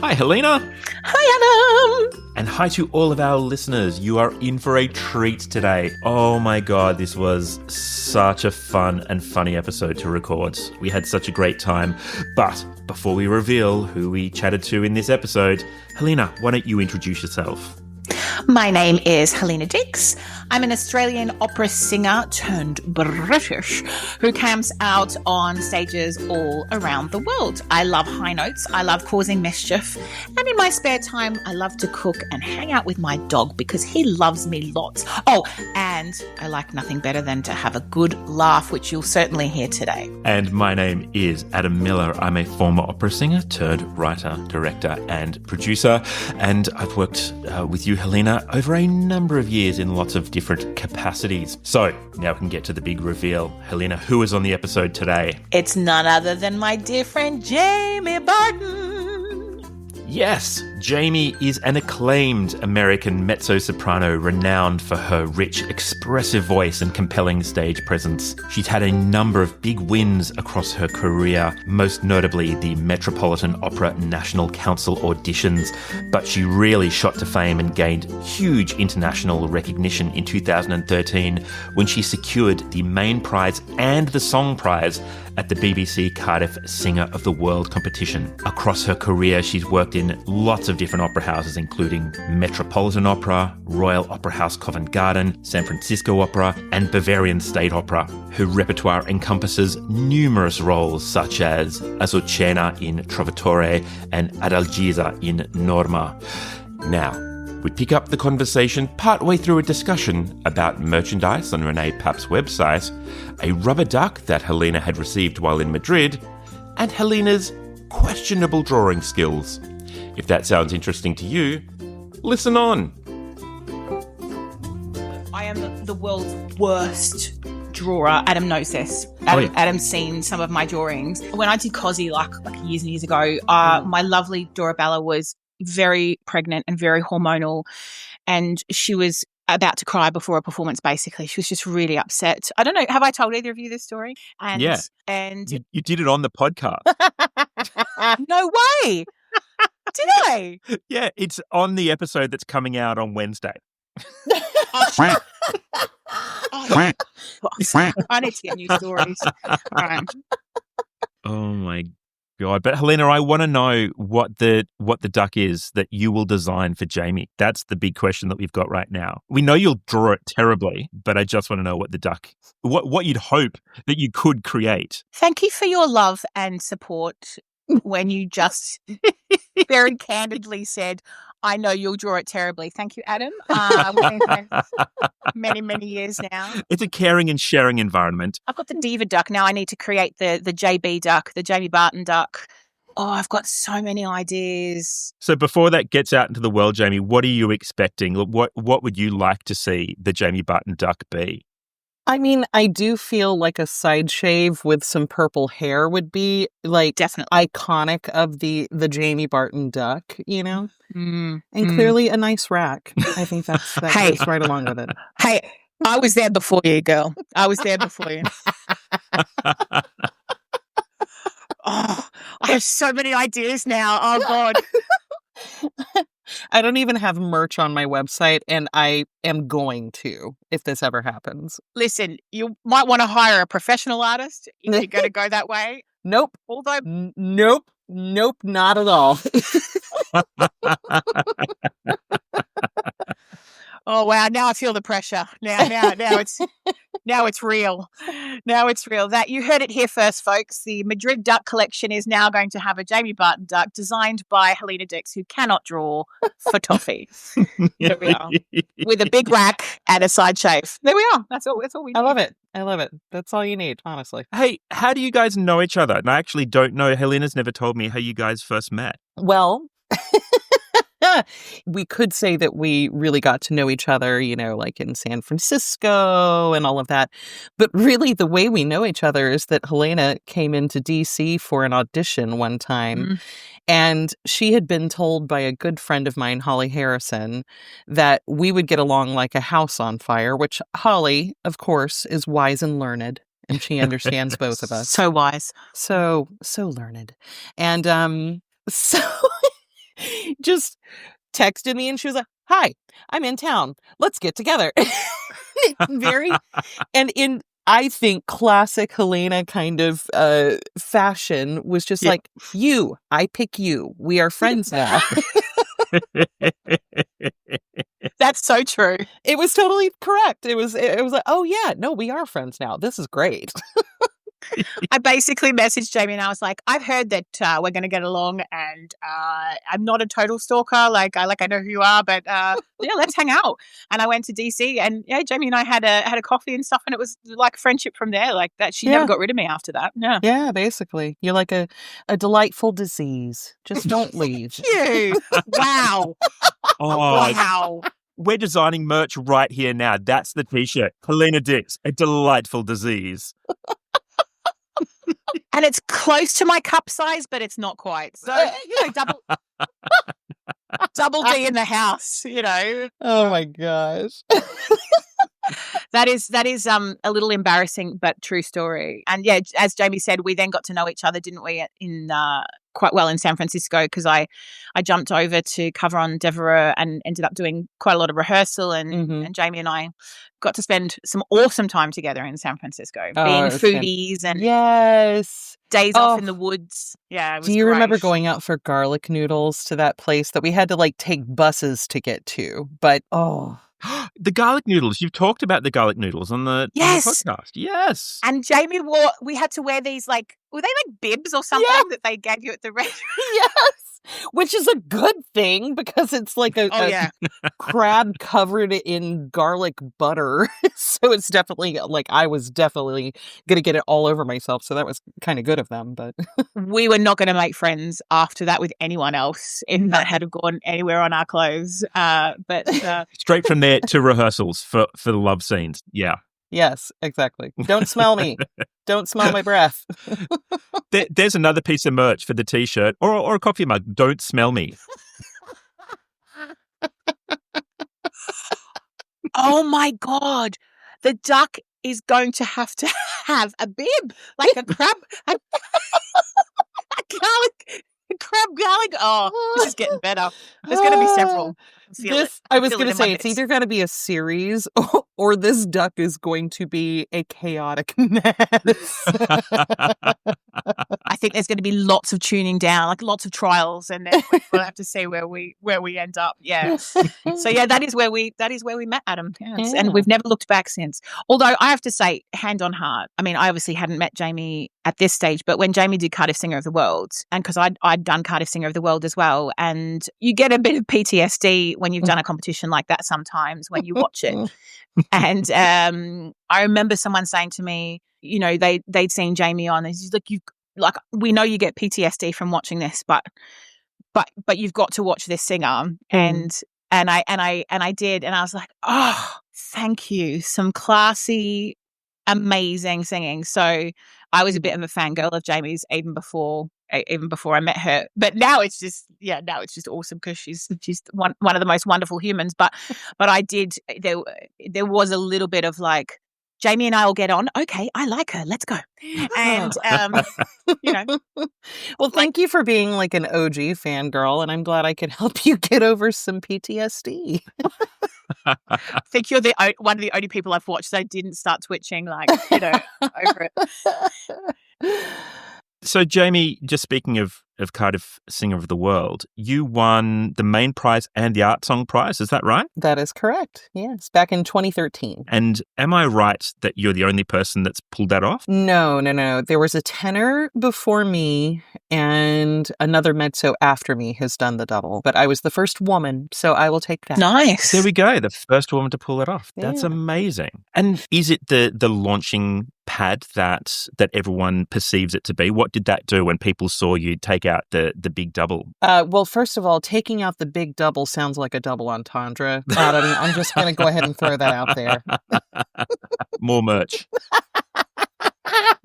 Hi, Helena. Hi, Adam. And hi to all of our listeners. You are in for a treat today. Oh my God, this was such a fun and funny episode to record. We had such a great time. But before we reveal who we chatted to in this episode, Helena, why don't you introduce yourself? My name is Helena Dix. I'm an Australian opera singer turned British who camps out on stages all around the world. I love high notes. I love causing mischief. And in my spare time, I love to cook and hang out with my dog because he loves me lots. Oh, and I like nothing better than to have a good laugh, which you'll certainly hear today. And my name is Adam Miller. I'm a former opera singer turned writer, director, and producer. And I've worked with you, Helena, over a number of years in lots of different capacities. So now we can get to the big reveal. Helena, who is on the episode today? It's none other than my dear friend Jamie Barton. Yes, Jamie is an acclaimed American mezzo-soprano renowned for her rich, expressive voice and compelling stage presence. She's had a number of big wins across her career, most notably the Metropolitan Opera National Council auditions, but she really shot to fame and gained huge international recognition in 2013 when she secured the main prize and the song prize at the BBC Cardiff Singer of the World competition. Across her career, she's worked in lots of different opera houses, including Metropolitan Opera, Royal Opera House Covent Garden, San Francisco Opera, and Bavarian State Opera. Her repertoire encompasses numerous roles such as Azucena in Trovatore and Adalgisa in Norma. Now, we pick up the conversation partway through a discussion about merchandise on Renee Papp's website, a rubber duck that Helena had received while in Madrid, and Helena's questionable drawing skills. If that sounds interesting to you, listen on. I am the world's worst drawer. Adam knows this. Adam's seen some of my drawings. When I did Cosy like years and years ago, my lovely Dorabella was very pregnant and very hormonal, and she was about to cry before a performance. Basically, she was just really upset. I don't know, have I told either of you this story? And you did it on the podcast. No way. Did I? Yeah, it's on the episode that's coming out on Wednesday. I need to get new stories. Right. Oh my God. But Helena, I want to know what the duck is that you will design for Jamie. That's the big question that we've got right now. We know you'll draw it terribly, but I just want to know what you'd hope that you could create. Thank you for your love and support when you just very candidly said, I know you'll draw it terribly. Thank you, Adam. We've been friends many, many years now. It's a caring and sharing environment. I've got the diva duck. Now I need to create the JB duck, the Jamie Barton duck. Oh, I've got so many ideas. So before that gets out into the world, Jamie, what are you expecting? What would you like to see the Jamie Barton duck be? I mean, I do feel like a side shave with some purple hair would be like definitely iconic of the Jamie Barton duck, you know? And clearly a nice rack. I think that goes right along with it. Hey, I was there before you, girl. I was there before you. Oh, I have so many ideas now. Oh, God. I don't even have merch on my website, and I am going to if this ever happens. Listen, you might want to hire a professional artist if you're going to go that way. Nope. Although, nope, not at all. Oh wow! Now I feel the pressure. Now it's real. Now it's real. That you heard it here first, folks. The Madrid Duck collection is now going to have a Jamie Barton duck designed by Helena Dix, who cannot draw for toffee. There we are, with a big rack and a side shave. There we are. That's all we need. I love it. That's all you need, honestly. Hey, how do you guys know each other? And I actually don't know. Helena's never told me how you guys first met. Well, we could say that we really got to know each other, you know, like in San Francisco and all of that. But really, the way we know each other is that Helena came into DC for an audition one time. And she had been told by a good friend of mine, Holly Harrison, that we would get along like a house on fire, which Holly, of course, is wise and learned. And she understands both of us. So wise. So learned. And so just texted me and she was like, "Hi, I'm in town. Let's get together." And in, I think, classic Helena kind of fashion, was just like, I pick you. We are friends now. That's so true. It was totally correct. It was like, oh yeah, no, we are friends now. This is great. I basically messaged Jamie and I was like, I've heard that we're going to get along, and I'm not a total stalker. I know who you are, but yeah, let's hang out. And I went to DC, and yeah, Jamie and I had a coffee and stuff, and it was like friendship from there. Like that, she never got rid of me after that. Yeah, yeah, basically, you're like a delightful disease. Just don't leave. You, wow, wow. We're designing merch right here now. That's the t-shirt. Helena Dix, a delightful disease. And it's close to my cup size, but it's not quite. So, double D in the house, Oh my gosh. That is a little embarrassing, but true story. And yeah, as Jamie said, we then got to know each other, didn't we, in quite well in San Francisco, because I jumped over to cover on Devereux and ended up doing quite a lot of rehearsal, and Jamie and I got to spend some awesome time together in San Francisco, being foodies and days off in the woods. Yeah, it was Do you great. remember going out for garlic noodles to that place that we had to take buses to get to? But the garlic noodles. You've talked about the garlic noodles on the podcast. Yes. And Jamie we had to wear these were they bibs or something that they gave you at the restaurant? Yes. Which is a good thing, because it's like a crab covered in garlic butter. So it's definitely I was definitely going to get it all over myself. So that was kind of good of them. But we were not going to make friends after that with anyone else if that had gone anywhere on our clothes. But straight from there to rehearsals for the love scenes. Yeah. Yes, exactly. Don't smell me. Don't smell my breath. There's another piece of merch for the t-shirt or a coffee mug. Don't smell me. Oh my God. The duck is going to have a bib, like a crab, a crab garlic. Oh, this is getting better. There's going to be several. I was going to say, it's either going to be a series or this duck is going to be a chaotic mess. I think there's going to be lots of tuning down, lots of trials, and then we'll have to see where we end up. Yeah. So yeah, that is where we met, Adam. Yes. Yeah. And we've never looked back since. Although I have to say, hand on heart, I mean, I obviously hadn't met Jamie at this stage, but when Jamie did Cardiff Singer of the World, and because I'd done Cardiff Singer of the World as well, and you get a bit of PTSD when you've done a competition like that sometimes when you watch it. And I remember someone saying to me, they'd seen Jamie on, and he's like, we know you get PTSD from watching this, but you've got to watch this singer. And I did, and I was like, oh, thank you. Some classy, amazing singing. So I was a bit of a fangirl of Jamie's even before I met her. But now it's just awesome, because she's one of the most wonderful humans. But I did, there was a little bit of Jamie and I will get on. Okay, I like her. Let's go. And Well, thank you for being an OG fangirl, and I'm glad I could help you get over some PTSD. I think you're one of the only people I've watched that didn't start twitching, over it. So, Jamie, just speaking of Cardiff Singer of the World, you won the main prize and the art song prize. Is that right? That is correct. Yes, back in 2013. And am I right that you're the only person that's pulled that off? No. There was a tenor before me, and another mezzo after me has done the double. But I was the first woman, so I will take that. Nice. There we go. The first woman to pull it off. Yeah. That's amazing. And is it the launching pad that everyone perceives it to be? What did that do when people saw you take out the big double? Well, first of all, taking out the big double sounds like a double entendre. Adam, I'm just going to go ahead and throw that out there. More merch. I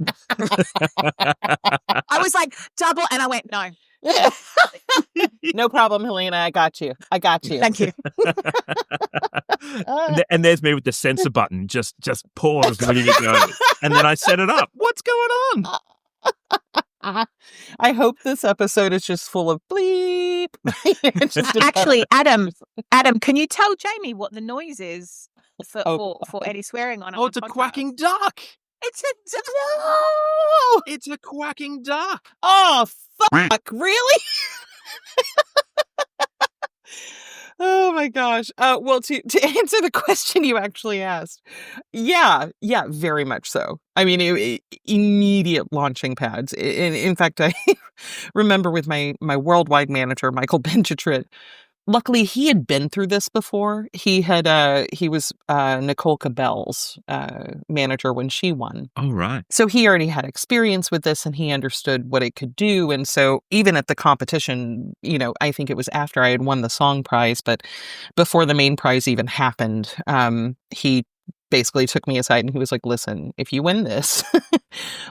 was like, double, and I went, no. No problem, Helena. I got you. Thank you. And there's me with the censor button, just pause, ready to go. And then I set it up. What's going on? I hope this episode is just full of bleep. Actually, Adam, can you tell Jamie what the noise is for Eddie swearing on? Oh, it's a quacking duck. It's a duck. No! It's a quacking duck. Oh, fuck. Really? Oh my gosh. Well, to answer the question you actually asked, yeah, very much so. I mean, immediate launching pads. In fact, I remember with my worldwide manager, Michael Benchitrit. Luckily, he had been through this before. He was Nicole Cabell's manager when she won. Oh, right. So he already had experience with this and he understood what it could do. And so even at the competition, I think it was after I had won the song prize, but before the main prize even happened, he basically took me aside and he was like, listen, if you win this,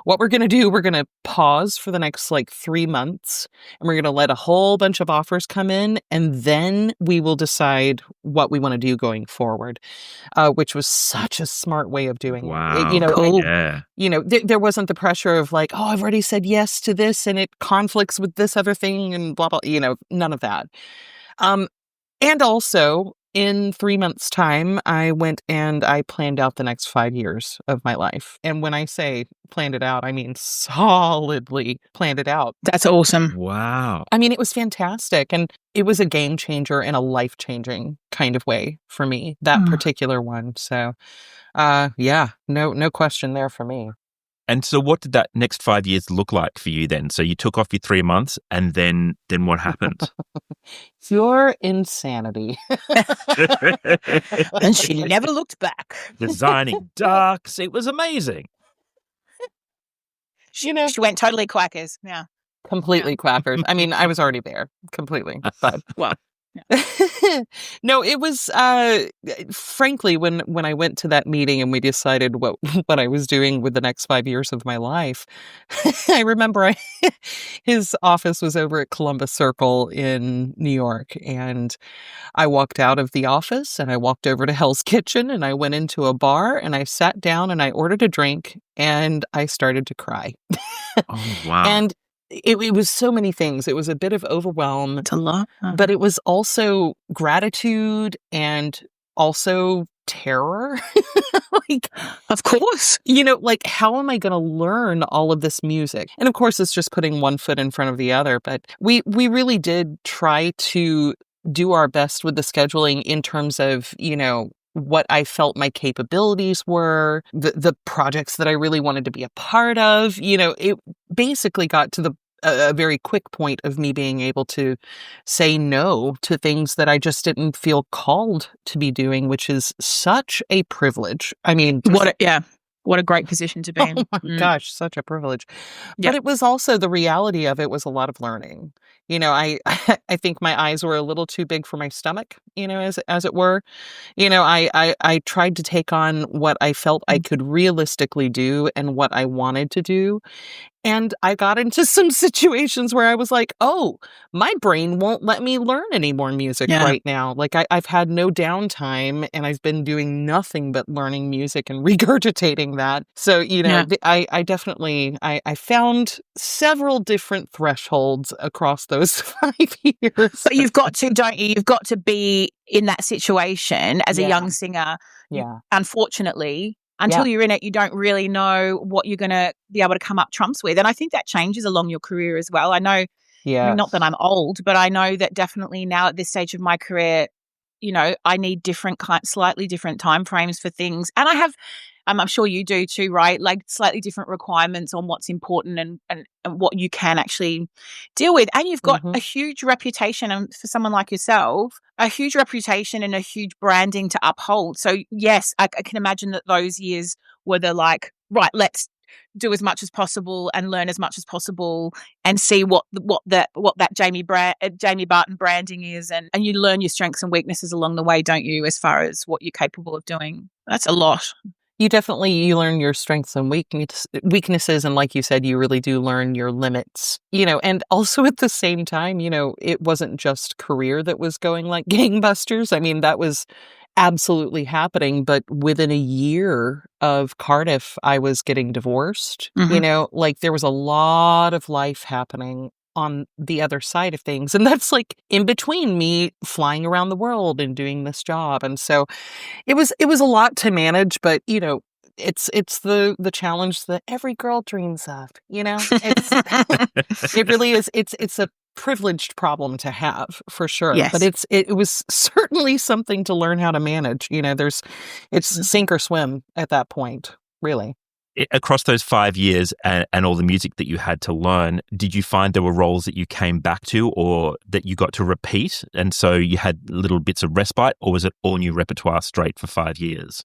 what we're going to do, we're going to pause for the next 3 months and we're going to let a whole bunch of offers come in and then we will decide what we want to do going forward, which was such a smart way of doing wow. it. Cool. Yeah. There wasn't the pressure of I've already said yes to this and it conflicts with this other thing and blah, blah, none of that. And also, in 3 months' time, I went and I planned out the next 5 years of my life. And when I say planned it out, I mean solidly planned it out. That's awesome. Wow. I mean, it was fantastic. And it was a game changer in a life-changing kind of way for me, that particular one. So, no question there for me. And so what did that next 5 years look like for you then? So you took off your 3 months and then what happened? Pure insanity. And she never looked back. Designing ducks. It was amazing. She went totally quackers. Yeah. Completely quackers. I mean, I was already there completely. But well, no, it was frankly when I went to that meeting and we decided what I was doing with the next 5 years of my life. I remember his office was over at Columbus Circle in New York, and I walked out of the office and I walked over to Hell's Kitchen and I went into a bar and I sat down and I ordered a drink and I started to cry. Oh, wow. And it was so many things. It was a bit of overwhelm. It's a lot. But it was also gratitude and also terror. Of course. How am I going to learn all of this music? And of course, it's just putting one foot in front of the other. But we really did try to do our best with the scheduling in terms of, what I felt my capabilities were, the projects that I really wanted to be a part of. It basically got to a very quick point of me being able to say no to things that I just didn't feel called to be doing, which is such a privilege. I mean, what a great position to be in. Oh my gosh, such a privilege. Yep. But it was also the reality of it was a lot of learning. I think my eyes were a little too big for my stomach, as it were. I tried to take on what I felt I could realistically do and what I wanted to do. And I got into some situations where I was like, oh, my brain won't let me learn any more music right now. I've had no downtime and I've been doing nothing but learning music and regurgitating that. So, I definitely, I found several different thresholds across those 5 years. But you've got to, don't you? You've got to be in that situation as a young singer. Yeah. Unfortunately, until you're in it, you don't really know what you're going to be able to come up trumps with. And I think that changes along your career as well. I know, not that I'm old, but I know that definitely now at this stage of my career, I need slightly different timeframes for things. And I have, I'm sure you do too, right? Slightly different requirements on what's important and what you can actually deal with. And you've got a huge reputation, and for someone like yourself, a huge reputation and a huge branding to uphold. So yes, I can imagine that those years were right, let's do as much as possible and learn as much as possible and see what that Jamie Barton branding is, and you learn your strengths and weaknesses along the way, don't you, as far as what you're capable of doing. That's a lot. You learn your strengths and weaknesses. And like you said, you really do learn your limits, and also at the same time, it wasn't just career that was going like gangbusters. I mean, that was absolutely happening. But within a year of Cardiff, I was getting divorced. Mhm. Like there was a lot of life happening on the other side of things. And that's like in between me flying around the world and doing this job. And so it was a lot to manage, but it's the challenge that every girl dreams of, It's it really is. It's a privileged problem to have for sure, but Yes. it was certainly something to learn how to manage. It's Mhm. sink or swim at that point, really. Across those 5 years and all the music that you had to learn, did you find there were roles that you came back to or that you got to repeat? And so you had little bits of respite, or was it all new repertoire straight for 5 years?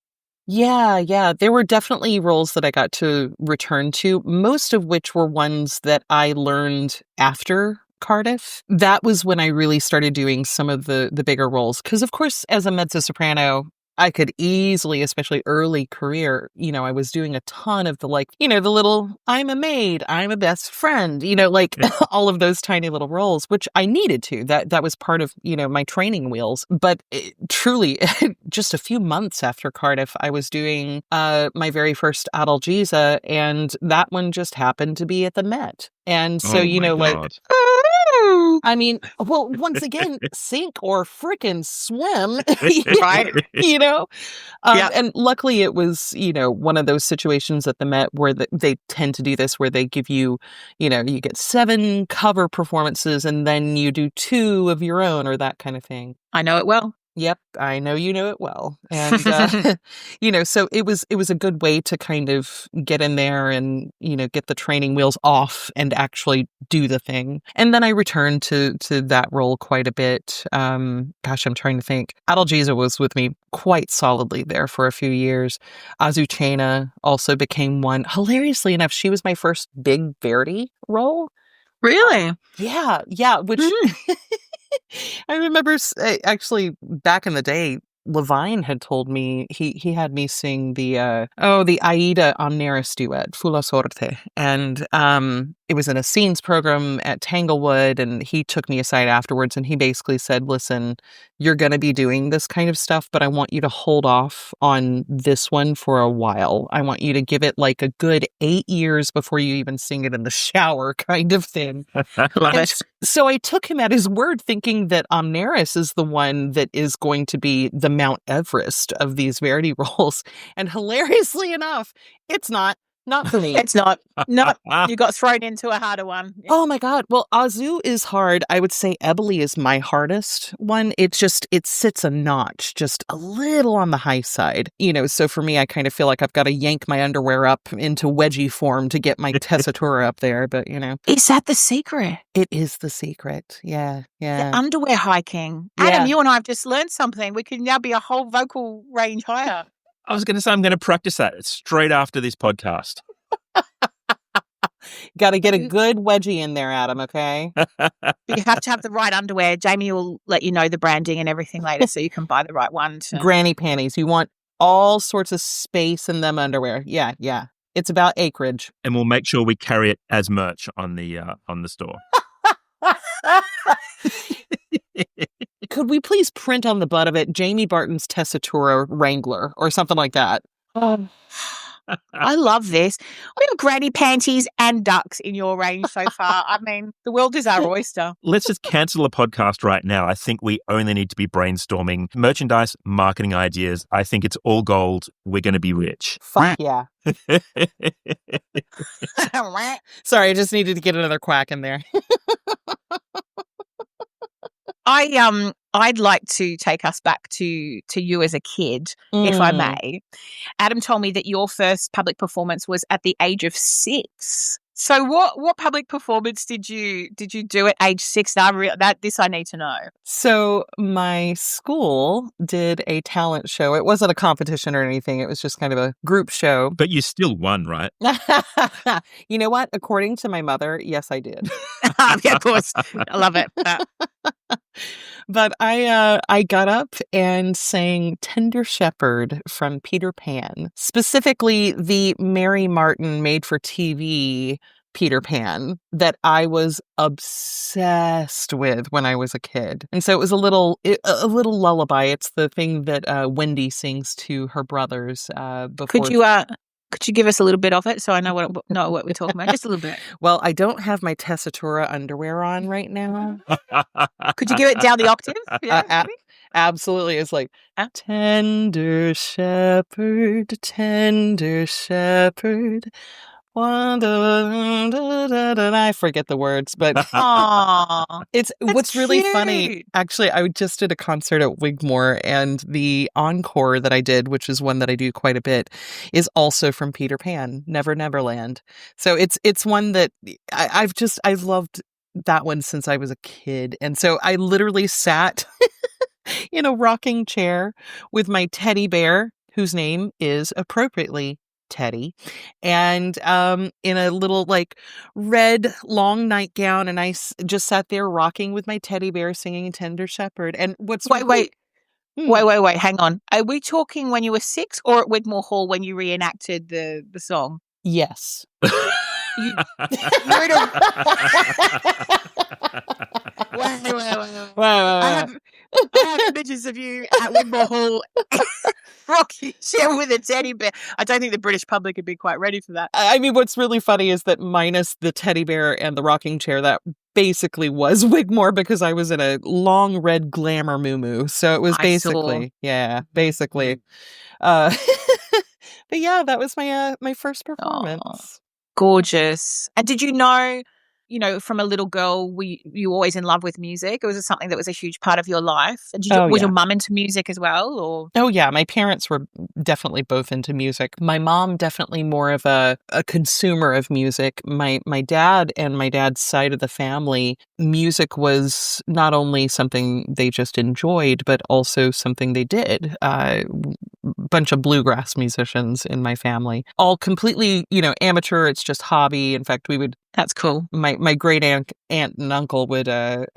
Yeah. There were definitely roles that I got to return to, most of which were ones that I learned after Cardiff. That was when I really started doing some of the bigger roles. Because, of course, as a mezzo-soprano, I could easily, especially early career, I was doing a ton of the the little, I'm a maid, I'm a best friend, like all of those tiny little roles, which I needed to. That was part of, my training wheels. But truly, just a few months after Cardiff, I was doing my very first Adalgisa, and that one just happened to be at the Met. And so, Oh my God. I mean, well, once again, sink or frickin' swim, Right. you know? Yeah. And luckily it was, one of those situations at the Met where they tend to do this, where they give you, you get 7 cover performances and then you do 2 of your own or that kind of thing. I know it well. Yep, I know you know it well. And so it was a good way to kind of get in there and, get the training wheels off and actually do the thing. And then I returned to that role quite a bit. Gosh, I'm trying to think. Adalgisa was with me quite solidly there for a few years. Azucena also became one. Hilariously enough, she was my first big Verdi role. Really? Yeah, which Mm. I remember actually back in the day, Levine had told me he had me sing the Aida Omneris duet, Fu la Sorte. And it was in a scenes program at Tanglewood, and he took me aside afterwards and he basically said, listen, you're going to be doing this kind of stuff, but I want you to hold off on this one for a while. I want you to give it like a good 8 years before you even sing it in the shower kind of thing. Love And it. so I took him at his word, thinking that Omneris is the one that is going to be the Mount Everest of these Verdi roles. And hilariously enough, it's not for me. It's not. You got thrown into a harder one. Oh my God. Well, Azu is hard. I would say Eboli is my hardest one. It sits a notch, just a little on the high side. So for me, I kind of feel like I've got to yank my underwear up into wedgie form to get my tessitura up there. But, Is that the secret? it is the secret. Yeah. The underwear hiking. Yeah. Adam, you and I have just learned something. We can now be a whole vocal range higher. I was going to say I'm going to practice that straight after this podcast. Got to get a good wedgie in there, Adam, okay? But you have to have the right underwear. Jamie will let you know the branding and everything later so you can buy the right one. Granny panties. You want all sorts of space in them underwear. Yeah. It's about acreage. And we'll make sure we carry it as merch on the store. Could we please print on the butt of it Jamie Barton's Tessitura Wrangler or something like that? I love this. We have granny panties and ducks in your range so far. I mean, the world is our oyster. Let's just cancel the podcast right now. I think we only need to be brainstorming merchandise, marketing ideas. I think it's all gold. We're going to be rich. Fuck yeah. Sorry, I just needed to get another quack in there. I'd like to take us back to you as a kid, if I may. Adam told me that your first public performance was at the age of 6. So what public performance did you do at age 6? This I need to know. So my school did a talent show. It wasn't a competition or anything. It was just kind of a group show. But you still won, right? You know what? According to my mother, yes, I did. Yeah, of course. I love it. But I got up and sang Tender Shepherd from Peter Pan, specifically the Mary Martin made-for-TV Peter Pan that I was obsessed with when I was a kid. And so it was a little lullaby. It's the thing that Wendy sings to her brothers before. Could you give us a little bit of it so I know what we're talking about? Just a little bit. Well, I don't have my Tessitura underwear on right now. Could you give it down the octave? Yeah, absolutely. It's like, tender shepherd, I forget the words, but it's what's really funny. Actually, I just did a concert at Wigmore, and the encore that I did, which is one that I do quite a bit, is also from Peter Pan, Never Neverland. So it's one that I've loved that one since I was a kid, and so I literally sat in a rocking chair with my teddy bear, whose name is appropriately Teddy, and in a little like red long nightgown, and I just sat there rocking with my teddy bear singing Tender Shepherd. And wait, hang on. Are we talking when you were 6 or at Wigmore Hall when you reenacted the song? Yes. Wait. I have images of you at Wigmore Hall rocking chair with a teddy bear. I don't think the British public would be quite ready for that. I mean, what's really funny is that minus the teddy bear and the rocking chair, that basically was Wigmore, because I was in a long red glamour muumuu. So it was basically. But yeah, that was my first performance. Aww. Gorgeous. And did you know, from a little girl, you always in love with music? Or was it something that was a huge part of your life? Was your mum into music as well? Or? Oh, yeah. My parents were definitely both into music. My mom definitely more of a consumer of music. My dad and my dad's side of the family, music was not only something they just enjoyed, but also something they did. Bunch of bluegrass musicians in my family, all completely, amateur. It's just hobby. In fact, that's cool. My great aunt and uncle would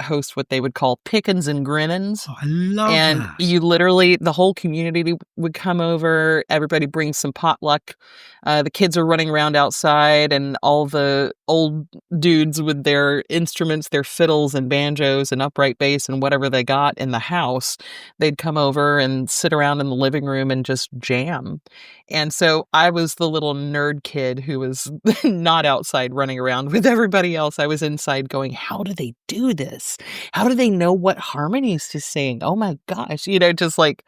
host what they would call pickins and grinnins. Oh, I love that. And you literally, the whole community would come over. Everybody brings some potluck. The kids are running around outside, and all the old dudes with their instruments, their fiddles and banjos and upright bass and whatever they got in the house, they'd come over and sit around in the living room and just jam. And so I was the little nerd kid who was not outside running around with everybody else. I was inside going, how do they do this? How do they know what harmonies to sing? Oh my gosh, just like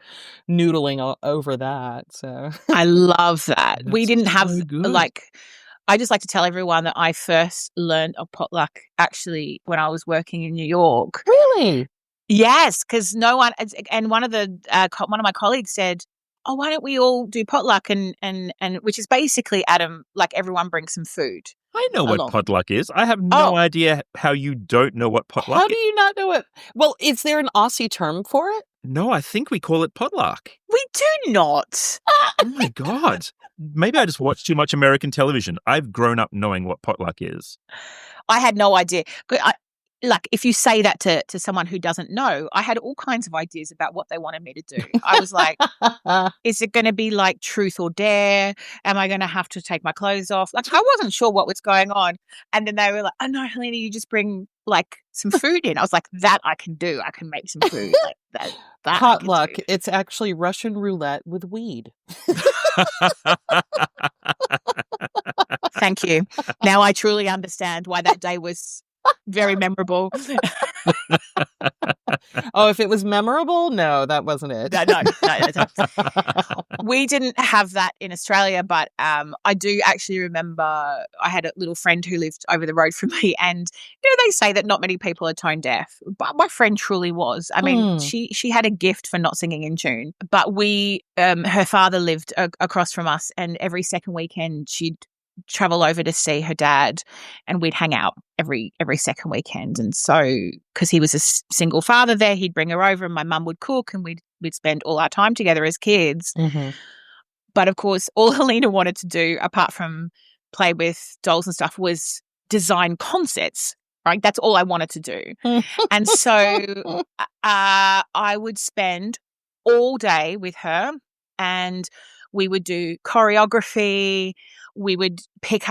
noodling over that. So I love that. That's we didn't have so good. I just like to tell everyone that I first learned of potluck actually when I was working in New York. Really? Yes, because no one, and one of my colleagues said, "Oh, why don't we all do potluck?" And which is basically, Adam, like everyone brings some food. I know what potluck is. I have no idea how you don't know what potluck is. How do you not know it? Well, is there an Aussie term for it? No, I think we call it potluck. We do not. Oh my God. Maybe I just watch too much American television. I've grown up knowing what potluck is. I had no idea. If you say that to someone who doesn't know, I had all kinds of ideas about what they wanted me to do. I was like, is it going to be like truth or dare? Am I going to have to take my clothes off? Like, I wasn't sure what was going on. And then they were like, oh no, Helena, you just bring like some food in. I was like, that I can do. I can make some food. Like that potluck. It's actually Russian roulette with weed. Thank you. Now I truly understand why that day was very memorable. Oh, if it was memorable, no, that wasn't it. No. We didn't have that in Australia, but I do actually remember I had a little friend who lived over the road from me, and they say that not many people are tone deaf, but my friend truly was. I mean, she had a gift for not singing in tune, but her father lived across from us, and every second weekend she'd travel over to see her dad, and we'd hang out every second weekend. And so because he was a single father there, he'd bring her over and my mum would cook, and we'd spend all our time together as kids. Mm-hmm. But of course, all Helena wanted to do, apart from play with dolls and stuff, was design concerts, right? That's all I wanted to do. And so I would spend all day with her, and we would do choreography. We would pick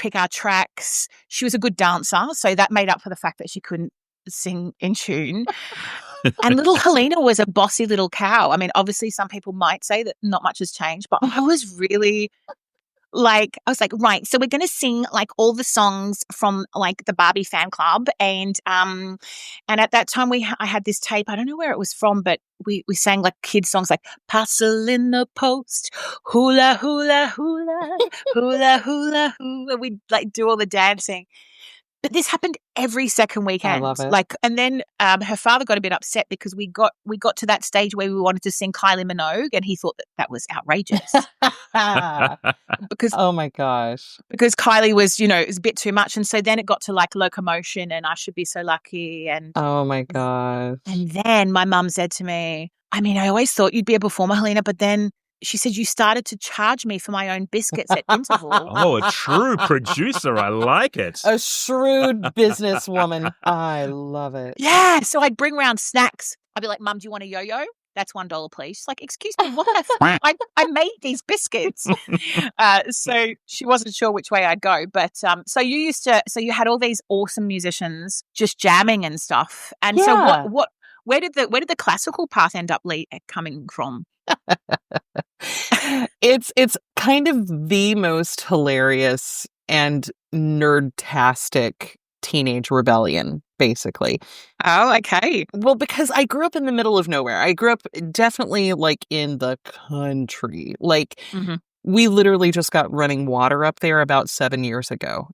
pick our tracks. She was a good dancer, so that made up for the fact that she couldn't sing in tune. And little Helena was a bossy little cow. I mean, obviously, some people might say that not much has changed, but I was really like, I was like, right, so we're going to sing like all the songs from like the Barbie fan club, and at that time I had this tape. I don't know where it was from, but we sang like kids songs like "Parcel in the Post," "Hula Hula Hula," "Hula Hula Hula." We'd like do all the dancing. But this happened every second weekend. I love it. Like, and then her father got a bit upset because we got to that stage where we wanted to sing Kylie Minogue, and he thought that was outrageous. Because oh my gosh. because Kylie was, it was a bit too much, and so then it got to like Locomotion and I Should Be So Lucky, and Oh my gosh. and then my mum said to me, I mean, I always thought you'd be a performer, Helena, but then she said you started to charge me for my own biscuits at interval. Oh, a true producer. I like it. A shrewd businesswoman. I love it. Yeah, so I'd bring round snacks. I'd be like, Mum, do you want a yo-yo? That's $1, please. She's like, excuse me, what the I made these biscuits. So she wasn't sure which way I'd go. But so you had all these awesome musicians just jamming and stuff. And Yeah. so where did the classical path end up coming from? It's kind of the most hilarious and nerdtastic teenage rebellion, basically. Oh, okay. Well, because I grew up in the middle of nowhere. I grew up definitely like in the country. Like Mhm. we literally just got running water up there about 7 years ago.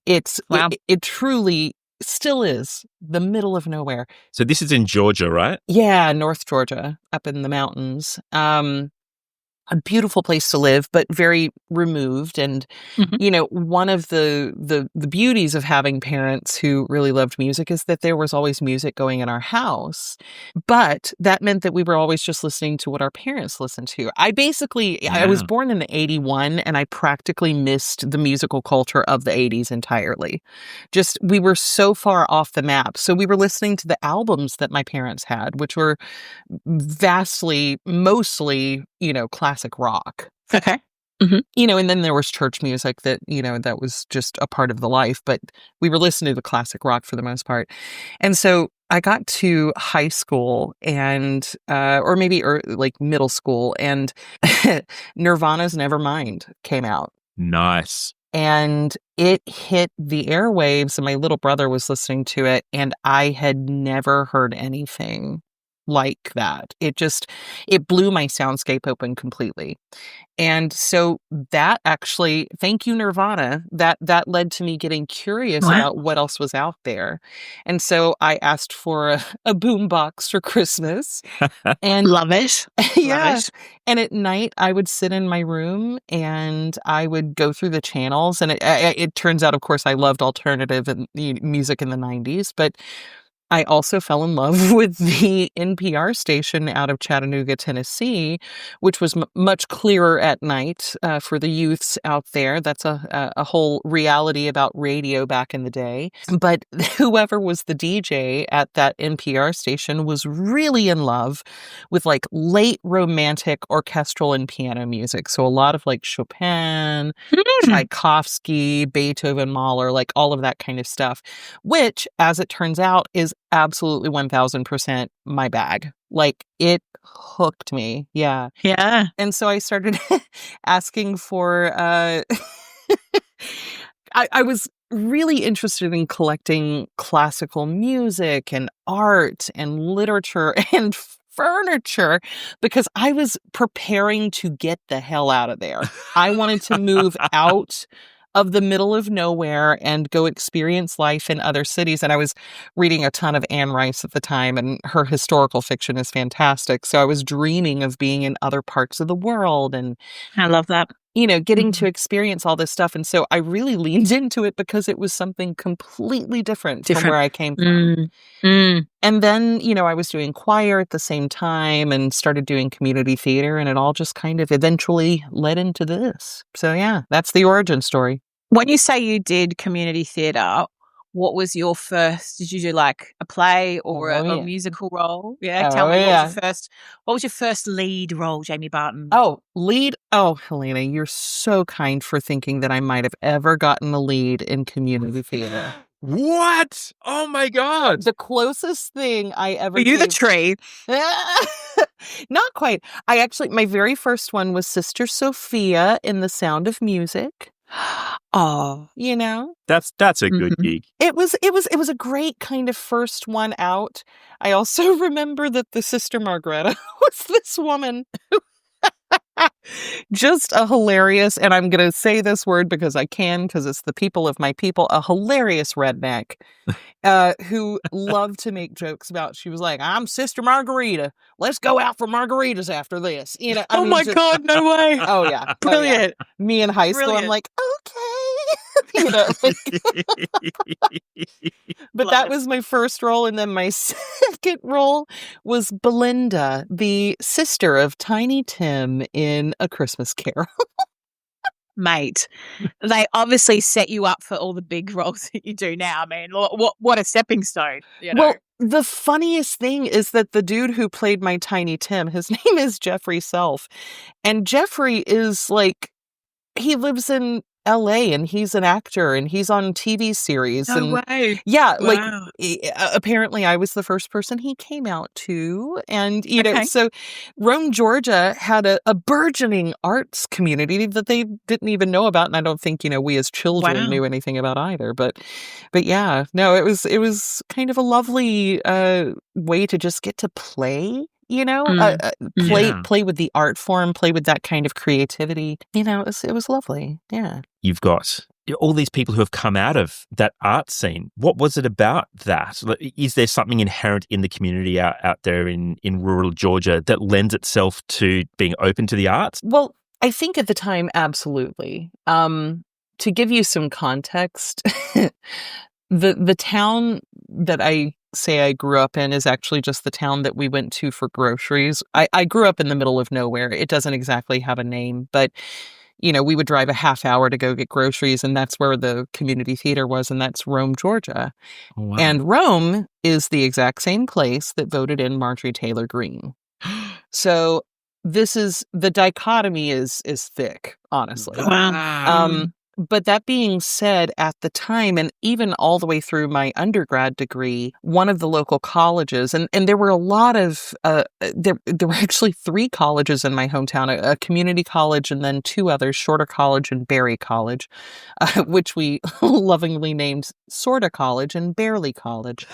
Wow. It truly still is the middle of nowhere. So this is in Georgia, right? Yeah, North Georgia, up in the mountains. A beautiful place to live, but very removed. And, Mhm. One of the beauties of having parents who really loved music is that there was always music going in our house. But that meant that we were always just listening to what our parents listened to. I was born in 81, and I practically missed the musical culture of the 80s entirely. Just, we were so far off the map. So we were listening to the albums that my parents had, which were mostly, classic rock. Okay. And then there was church music that, that was just a part of the life, but we were listening to the classic rock for the most part. And so I got to high school and, or maybe like middle school, and Nirvana's Nevermind came out. Nice. And it hit the airwaves, and my little brother was listening to it, and I had never heard anything like that. It blew my soundscape open completely. And so that actually, thank you, Nirvana, that led to me getting curious Wow. about what else was out there. And so I asked for a boombox for Christmas. And Love it. yeah. Love it. And at night I would sit in my room and I would go through the channels. And it turns out, of course, I loved alternative and music in the 90s, but I also fell in love with the NPR station out of Chattanooga, Tennessee, which was much clearer at night for the youths out there. That's a whole reality about radio back in the day. But whoever was the DJ at that NPR station was really in love with like late romantic orchestral and piano music. So a lot of like Chopin, Tchaikovsky, Beethoven, Mahler, like all of that kind of stuff, which, as it turns out, is absolutely 1000% my bag. Like, it hooked me. Yeah. Yeah. And so I started asking for, I was really interested in collecting classical music and art and literature and furniture because I was preparing to get the hell out of there. I wanted to move out of the middle of nowhere and go experience life in other cities. And I was reading a ton of Anne Rice at the time, and her historical fiction is fantastic. So I was dreaming of being in other parts of the world and, I love that. getting to experience all this stuff. And so I really leaned into it because it was something completely different. From where I came from. And then, I was doing choir at the same time and started doing community theater, and it all just kind of eventually led into this. So yeah, that's the origin story. When you say you did community theatre, what was your first? Did you do like a play or a musical role? Yeah, tell me what was your first lead role, Jamie Barton? Oh, lead. Oh, Helena, you're so kind for thinking that I might have ever gotten a lead in community theater. What? Oh my God. The closest thing I ever Were you the tree? Not quite. My very first one was Sister Sophia in The Sound of Music. Oh, that's a good gig. It was a great kind of first one out. I also remember that the Sister Margareta was this woman who just a hilarious, and I'm going to say this word because I can, because it's the people of my people, a hilarious redneck who loved to make jokes about, she was like, I'm Sister Margarita. Let's go out for margaritas after this. God, no way. Oh, yeah. Brilliant. Oh, yeah. Me in high school, I'm like, okay. But that was my first role. And then my second role was Belinda, the sister of Tiny Tim in A Christmas Carol. Mate, they obviously set you up for all the big roles that you do now. I mean, what a stepping stone. Well, the funniest thing is that the dude who played my Tiny Tim, his name is Jeffrey Self. And Jeffrey is like, he lives in LA and he's an actor and he's on TV series. No way. Yeah, wow. Apparently I was the first person he came out to. And, so Rome, Georgia had a burgeoning arts community that they didn't even know about. And I don't think, we as children knew anything about either. But yeah, no, it was kind of a lovely way to just get to play. Play with the art form, play with that kind of creativity. It was lovely. Yeah. You've got all these people who have come out of that art scene. What was it about that? Is there something inherent in the community out there in rural Georgia that lends itself to being open to the arts? Well, I think at the time, absolutely. To give you some context, the town that I say I grew up in is actually just the town that we went to for groceries. I grew up in the middle of nowhere. It doesn't exactly have a name, but we would drive a half hour to go get groceries, and that's where the community theater was, and that's Rome, Georgia. Oh, wow. And Rome is the exact same place that voted in Marjorie Taylor Greene. So the dichotomy is thick, honestly. Wow. But that being said, at the time, and even all the way through my undergrad degree, one of the local colleges, and there were a lot of, there were actually 3 colleges in my hometown, a community college and then 2 others, Shorter College and Berry College, which we lovingly named Sorta College and Barely College.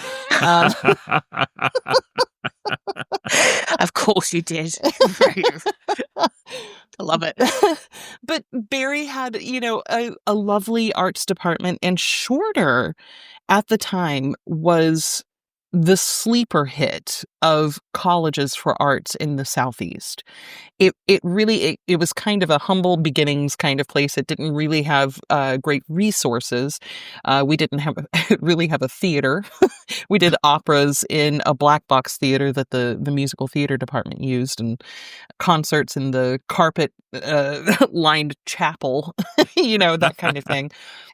Of course you did. I love it. But Barry had, a lovely arts department, and Shorter at the time was the sleeper hit of colleges for arts in the Southeast. It really was kind of a humble beginnings kind of place. It didn't really have great resources. We didn't really have a theater. We did operas in a black box theater that the musical theater department used, and concerts in the carpet lined chapel, that kind of thing.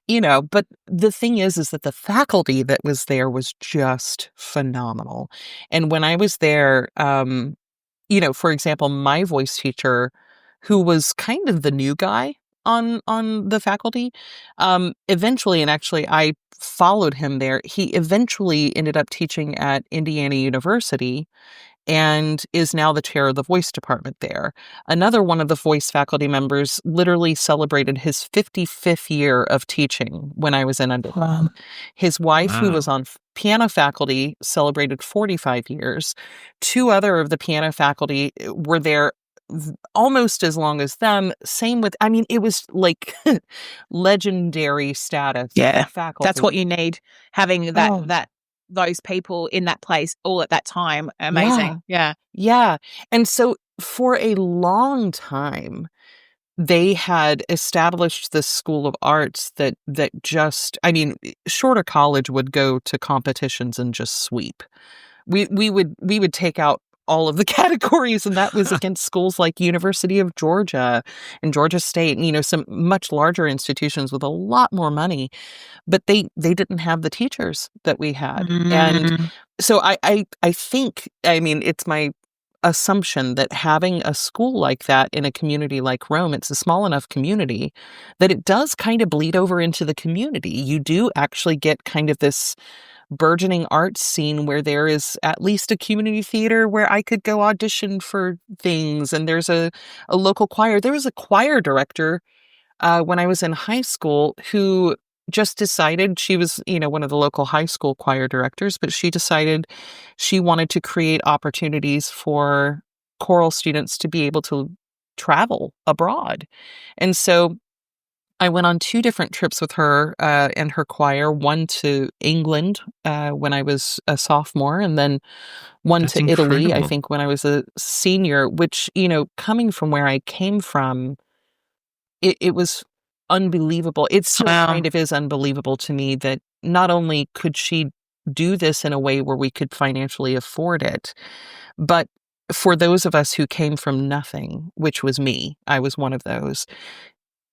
But the thing is that the faculty that was there was just phenomenal. And when I was there, for example, my voice teacher, who was kind of the new guy on the faculty, eventually, and actually I followed him there, he eventually ended up teaching at Indiana University and is now the chair of the voice department there. Another one of the voice faculty members literally celebrated his 55th year of teaching when I was in undergrad. Wow. His wife, who was on piano faculty, celebrated 45 years. 2 other of the piano faculty were there almost as long as them. Same with, it was like legendary status. Yeah, faculty. That's what you need, having that those people in that place all at that time. Amazing. Yeah. And so for a long time, they had established this school of arts that just, Shorter College would go to competitions and just sweep. We would take out all of the categories, and that was against schools like University of Georgia and Georgia State, and, some much larger institutions with a lot more money, but they didn't have the teachers that we had. And Mm. so I think, I mean, it's my assumption that having a school like that in a community like Rome, it's a small enough community that it does kind of bleed over into the community. You do actually get kind of this burgeoning arts scene where there is at least a community theater where I could go audition for things, and there's a local choir. There was a choir director when I was in high school who just decided, she was, one of the local high school choir directors, but she decided she wanted to create opportunities for choral students to be able to travel abroad. And so I went on 2 different trips with her and her choir, one to England when I was a sophomore, and then one That's to Italy, I incredible. think, when I was a senior, which, coming from where I came from, it was unbelievable. It still Wow. kind of is unbelievable to me that not only could she do this in a way where we could financially afford it, but for those of us who came from nothing, which was me, I was one of those,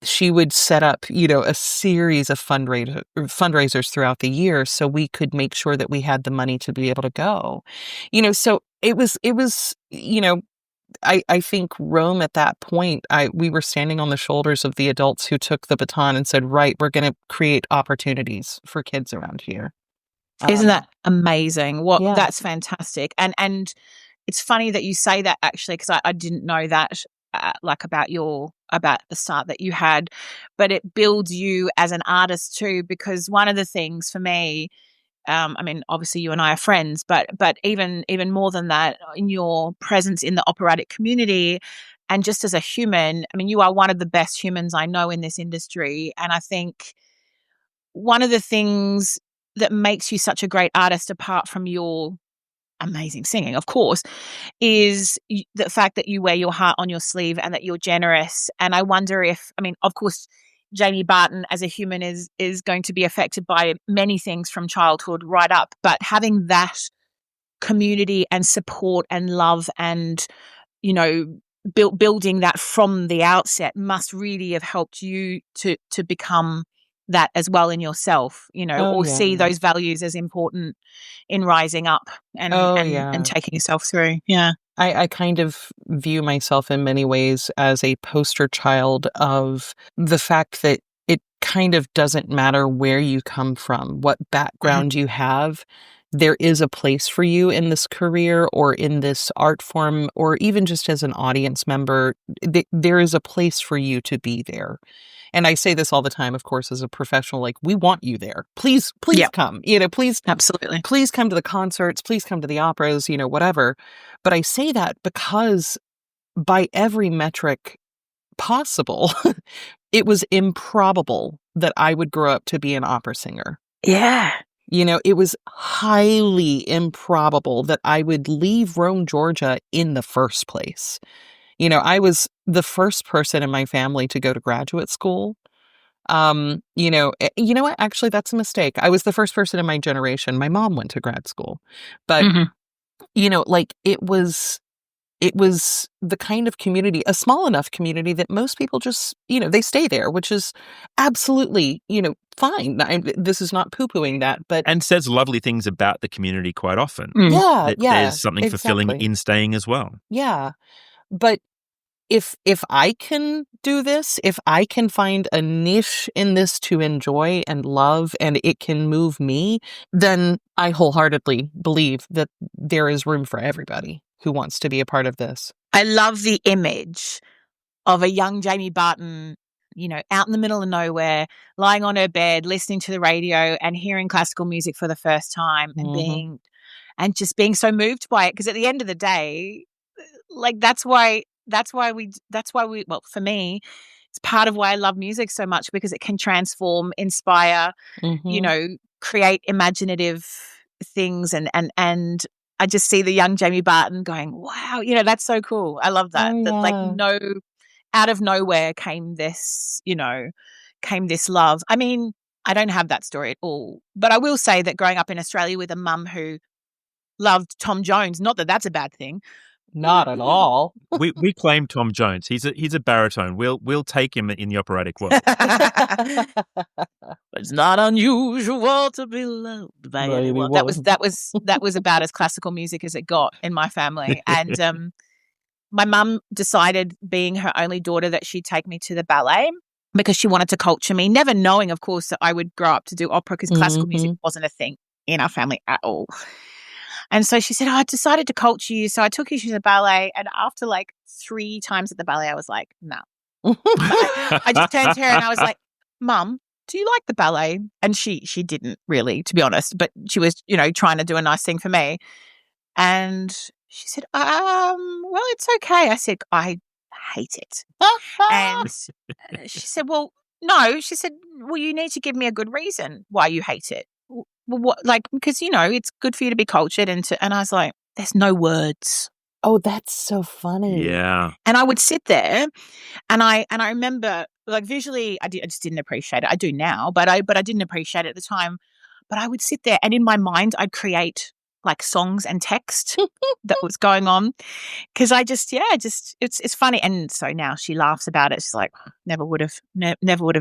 she would set up, a series of fundraisers throughout the year so we could make sure that we had the money to be able to go. So it was, I think Rome at that point, we were standing on the shoulders of the adults who took the baton and said, right, we're going to create opportunities for kids around here. Isn't Um, that amazing? What yeah. That's fantastic. And it's funny that you say that, actually, because I didn't know that, like, about the start that you had, but it builds you as an artist too. Because one of the things for me, I mean, obviously you and I are friends, but even more than that, in your presence in the operatic community, and just as a human, I mean, you are one of the best humans I know in this industry. And I think one of the things that makes you such a great artist, apart from your amazing singing, of course, is the fact that you wear your heart on your sleeve and that you're generous. And I wonder if, I mean, of course, Jamie Barton as a human is going to be affected by many things from childhood right up, but having that community and support and love and, you know, building that from the outset must really have helped you to become that as well in yourself, Oh, or see yeah. those values as important in rising up and Oh, and and yeah. taking yourself through. Yeah. I kind of view myself in many ways as a poster child of the fact that it kind of doesn't matter where you come from, what Mhm. background you have. There is a place for you in this career or in this art form, or even just as an audience member. There is a place for you to be there. And I say this all the time, of course, as a professional, like, we want you there. Please Yeah, come, please absolutely. please come to the concerts, please come to the operas, whatever. But I say that because by every metric possible, it was improbable that I would grow up to be an opera singer. Yeah. It was highly improbable that I would leave Rome, Georgia in the first place. I was the first person in my family to go to graduate school. You know what? Actually, that's a mistake. I was the first person in my generation. My mom went to grad school. But, Mhm. like, it was the kind of community, a small enough community that most people just, they stay there, which is absolutely, fine. This is not poo-pooing that, but And says lovely things about the community quite often. Mm. yeah, That yeah, there's something fulfilling exactly. in staying as well. Yeah. But if I can do this, if I can find a niche in this to enjoy and love, and it can move me, then I wholeheartedly believe that there is room for everybody who wants to be a part of this. I love the image of a young Jamie Barton, out in the middle of nowhere, lying on her bed, listening to the radio and hearing classical music for the first time, and Mhm. just being so moved by it. Because at the end of the day, like, that's why we, well, for me, it's part of why I love music so much, because it can transform, inspire, Mhm. create imaginative things. And I just see the young Jamie Barton going, wow, that's so cool. I love Oh, that, like, yeah. no, out of nowhere came this love. I mean, I don't have that story at all, but I will say that growing up in Australia with a mum who loved Tom Jones. Not that that's a bad thing. Not at all. We claim Tom Jones. He's a baritone. We'll take him in the operatic world. It's not unusual to be loved by anyone. That was about as classical music as it got in my family. And my mum decided, being her only daughter, that she'd take me to the ballet because she wanted to culture me, never knowing, of course, that I would grow up to do opera because classical music wasn't a thing in our family at all. And so she said, I decided to culture you. So I took you to the ballet. And after like 3 times at the ballet, I was like, no. I just turned to her and I was like, Mum, do you like the ballet? And she didn't really, to be honest, but she was, trying to do a nice thing for me. And she said, well, it's okay. I said, I hate it. And she said, well, no. She said, well, you need to give me a good reason why you hate it. Well, what, because, it's good for you to be cultured and I was like, there's no words. Oh, that's so funny. Yeah. And I would sit there and I remember, like, visually, I just didn't appreciate it. I do now, but I didn't appreciate it at the time. But I would sit there and in my mind, I'd create like songs and text that was going on. Because it's funny. And so now she laughs about it. She's like, never would have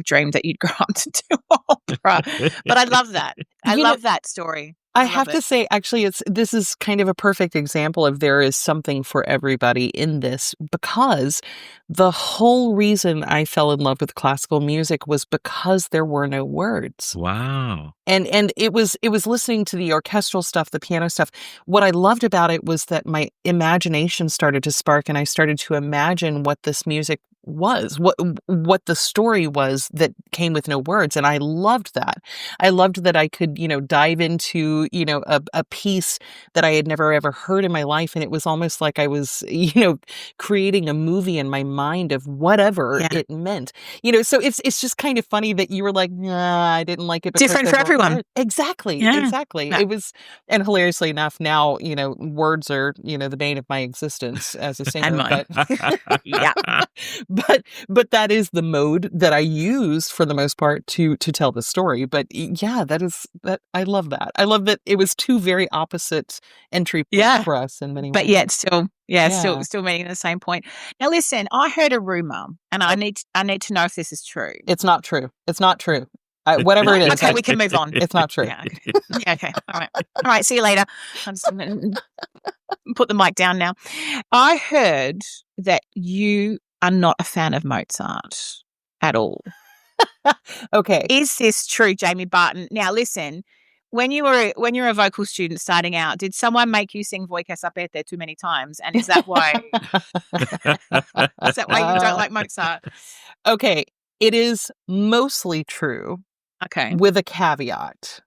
dreamed that you'd grow up to do opera. But I love that. I love that story. I have to say, actually, this is kind of a perfect example of there is something for everybody in this, because the whole reason I fell in love with classical music was because there were no words. Wow. And it was listening to the orchestral stuff, the piano stuff. What I loved about it was that my imagination started to spark and I started to imagine what this music was, what the story was that came with no words. And I loved that. I loved that I could, dive into, a piece that I had never ever heard in my life. And it was almost like I was, creating a movie in my mind of whatever it meant. So it's just kind of funny that you were like, nah, I didn't like it. Different for everyone. Exactly. Yeah. Exactly. Yeah. It was, and hilariously enough, now, words are, the bane of my existence as a singer. And mine. Yeah. But that is the mode that I use for the most part to tell the story. But yeah, I love that. I love that it was 2 very opposite entry points for us in many ways. But yet still meeting the same point. Now listen, I heard a rumor and I need to know if this is true. It's not true. It's not true. Whatever it is. Okay, we can move on. It's not true. Yeah, okay. All right. See you later. I'm just going to put the mic down now. I heard that you are not a fan of Mozart at all. Okay. Is this true, Jamie Barton? Now listen, when you're a vocal student starting out, did someone make you sing Voi che sapete too many times? And is that why you don't like Mozart? Okay. It is mostly true. Okay. With a caveat.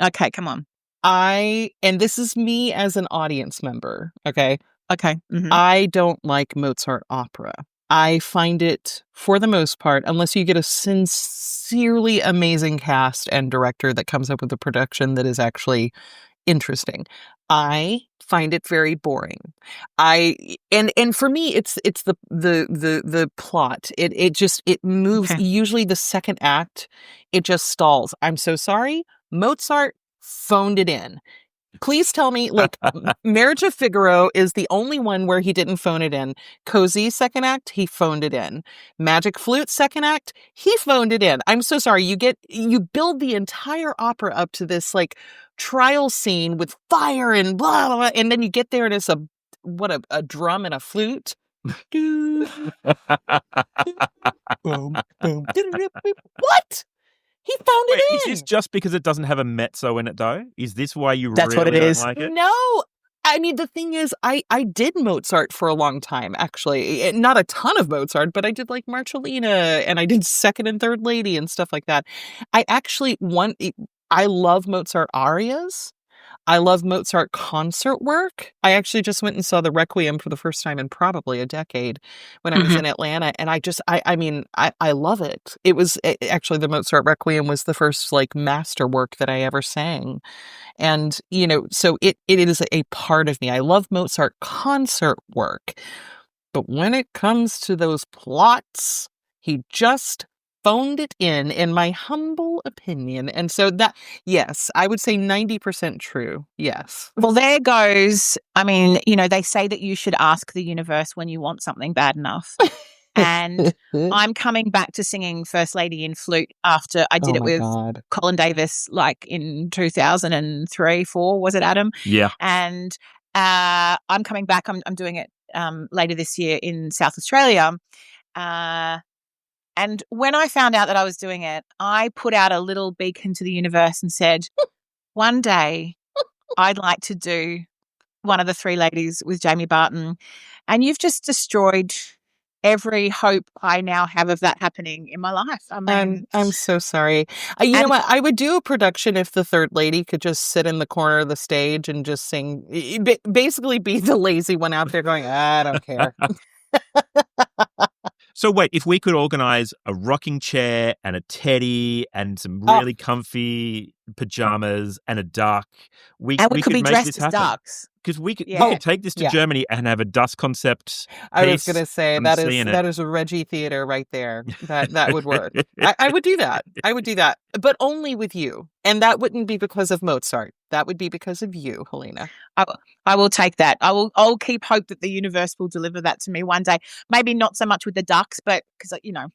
Okay, come on. And this is me as an audience member, okay? Okay. Mm-hmm. I don't like Mozart opera. I find it, for the most part, unless you get a sincerely amazing cast and director that comes up with a production that is actually interesting, I find it very boring. And for me, it's the plot. It moves. Okay. Usually, the second act, it just stalls. I'm so sorry. Mozart phoned it in. Please tell me, Marriage of Figaro is the only one where he didn't phone it in. Cozy, second act, he phoned it in. Magic Flute, second act, he phoned it in. I'm so sorry. You build the entire opera up to this, trial scene with fire and blah, blah, blah, and then you get there and it's a drum and a flute. Boom, boom. What? He found it in. Is this just because it doesn't have a mezzo in it, though? Is this why you That's really what it don't is. like it? No. I mean, the thing is, I did Mozart for a long time, actually. Not a ton of Mozart, but I did Marcellina, and I did Second and Third Lady and stuff like that. I love Mozart arias. I love Mozart concert work. I actually just went and saw the Requiem for the first time in probably a decade when I was in Atlanta. And I love it. It was actually the Mozart Requiem was the first masterwork that I ever sang. And, so it is a part of me. I love Mozart concert work. But when it comes to those plots, he just phoned it in my humble opinion. And so that, yes, I would say 90% true. Yes. Well, there goes. I mean, you know, they say that you should ask the universe when you want something bad enough. And I'm coming back to singing First Lady in flute after I did Oh it my with God. Colin Davis, like in 2003, 4, was it, Adam? Yeah. And I'm coming back. I'm doing it later this year in South Australia. And when I found out that I was doing it, I put out a little beacon to the universe and said, one day I'd like to do one of the Three Ladies with Jamie Barton. And you've just destroyed every hope I now have of that happening in my life. I mean, I'm so sorry. You know what? I would do a production if the third lady could just sit in the corner of the stage and just sing, basically be the lazy one out there going, I don't care. So wait, if we could organize a rocking chair and a teddy and some really comfy pajamas and a duck, we could could be make dressed this as happen. ducks. Because we could take this to Germany and have a dust concept. I was going to say that it. is a Reggie theater right there. That would work. I would do that. I would do that, but only with you. And that wouldn't be because of Mozart. That would be because of you, Helena. I will take that. I'll keep hope that the universe will deliver that to me one day. Maybe not so much with the ducks, but because you know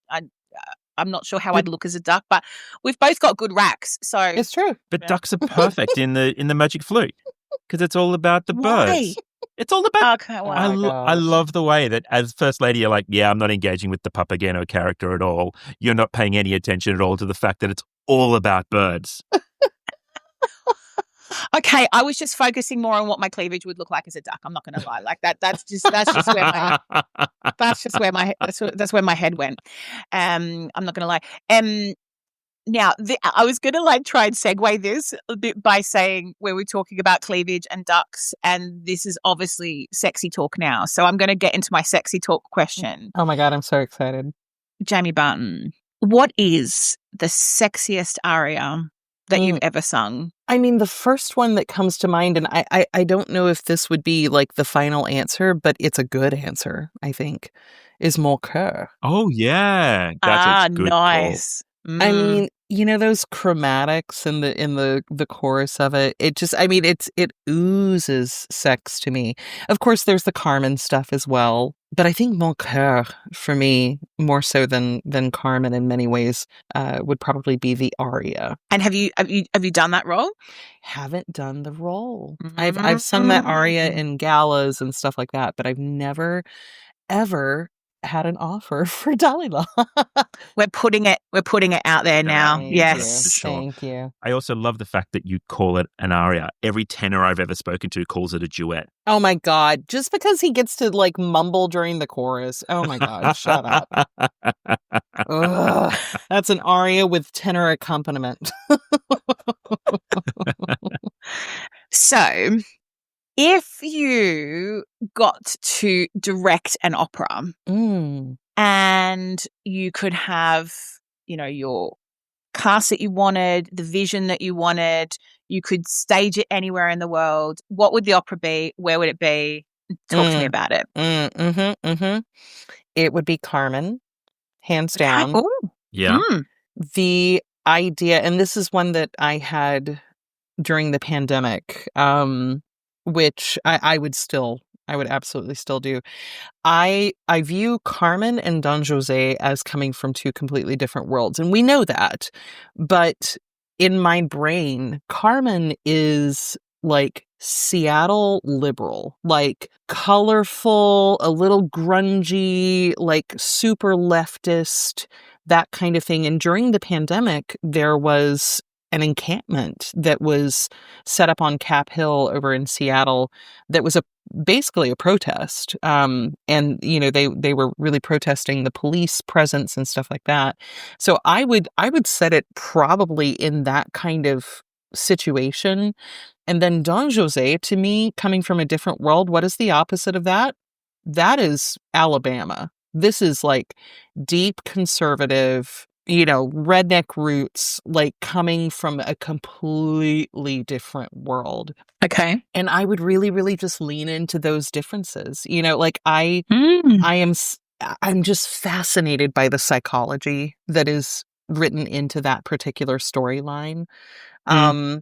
I'm not sure how I'd look as a duck. But we've both got good racks, so it's true. But ducks are perfect in the magic flute. Because it's all about the birds. It's all about... Okay, well, I love the way that as First Lady, you're like, I'm not engaging with the Papageno character at all. You're not paying any attention at all to the fact that it's all about birds. Okay, I was just focusing more on what my cleavage would look like as a duck. I'm not going to lie, like that. That's just where my head went. I'm not going to lie. Now, I was going to try and segue this a bit by saying where we're talking about cleavage and ducks, and this is obviously sexy talk now. So I'm going to get into my sexy talk question. Oh my God, I'm so excited. Jamie Barton, what is the sexiest aria that you've ever sung? I mean, the first one that comes to mind, and I don't know if this would be like the final answer, but it's a good answer, I think, is Mon Coeur. Oh, yeah. That's a good nice. I mean, you know, those chromatics in the chorus of it, it just, I mean, it oozes sex to me. Of course, there's the Carmen stuff as well, but I think Mon Coeur, for me, more so than Carmen in many ways, would probably be the aria. And have you done that role? Haven't done the role. I've sung that aria in galas and stuff like that, but I've never, ever had an offer for Dalila. We're putting it out there now. Yes. Sure. Thank you. I also love the fact that you call it an aria. Every tenor I've ever spoken to calls it a duet. Oh my God. Just because he gets to mumble during the chorus. Oh my God. Shut up. Ugh, that's an aria with tenor accompaniment. So, if you got to direct an opera and you could have, you know, your cast that you wanted, the vision that you wanted, you could stage it anywhere in the world, what would the opera be? Where would it be? Talk to me about it. It would be Carmen, hands down. Ooh. Yeah. The idea, and this is one that I had during the pandemic, which I would absolutely still do. I view Carmen and Don José as coming from two completely different worlds, and we know that. But in my brain, Carmen is like Seattle liberal, like colorful, a little grungy, like super leftist, that kind of thing. And during the pandemic, there was an encampment that was set up on Cap Hill over in Seattle that was basically a protest. And, you know, they were really protesting the police presence and stuff like that. So I would set it probably in that kind of situation. And then Don José, to me, coming from a different world, what is the opposite of that? That is Alabama. This is like deep conservative, you know, redneck roots, like coming from a completely different world. Okay. And I would really, really just lean into those differences. You know, like I am I'm just fascinated by the psychology that is written into that particular storyline. Mm.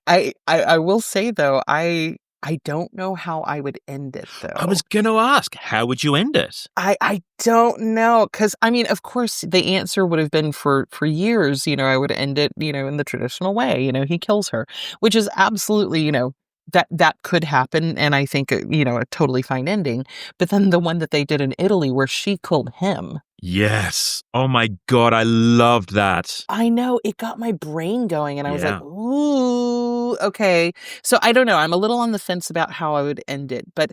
I will say though, I don't know how I would end it I though. was going to ask, how would you end it? I don't know, because I mean, of course, the answer would have been for years. I would end it, in the traditional way. He kills her, which is absolutely, that could happen, and I think a totally fine ending. But then the one that they did in Italy, where she killed him. Yes. Oh my God, I loved that. I know, it got my brain going, and I was like, Yeah. ooh, okay. So I don't know. I'm a little on the fence about how I would end it, but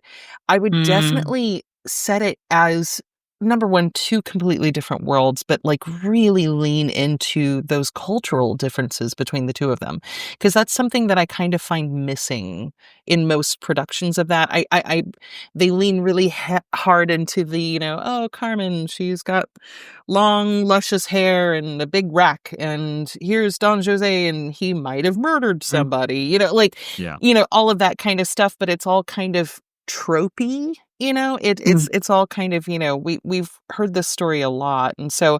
I would definitely set it as number one, two completely different worlds, but like really lean into those cultural differences between the two of them. Because that's something that I kind of find missing in most productions of that. They lean really hard into the, oh, Carmen, she's got long, luscious hair and a big rack, and here's Don Jose, and he might have murdered somebody, Yeah. all of that kind of stuff, but it's all kind of tropey, it's all kind of, we've heard this story a lot. And so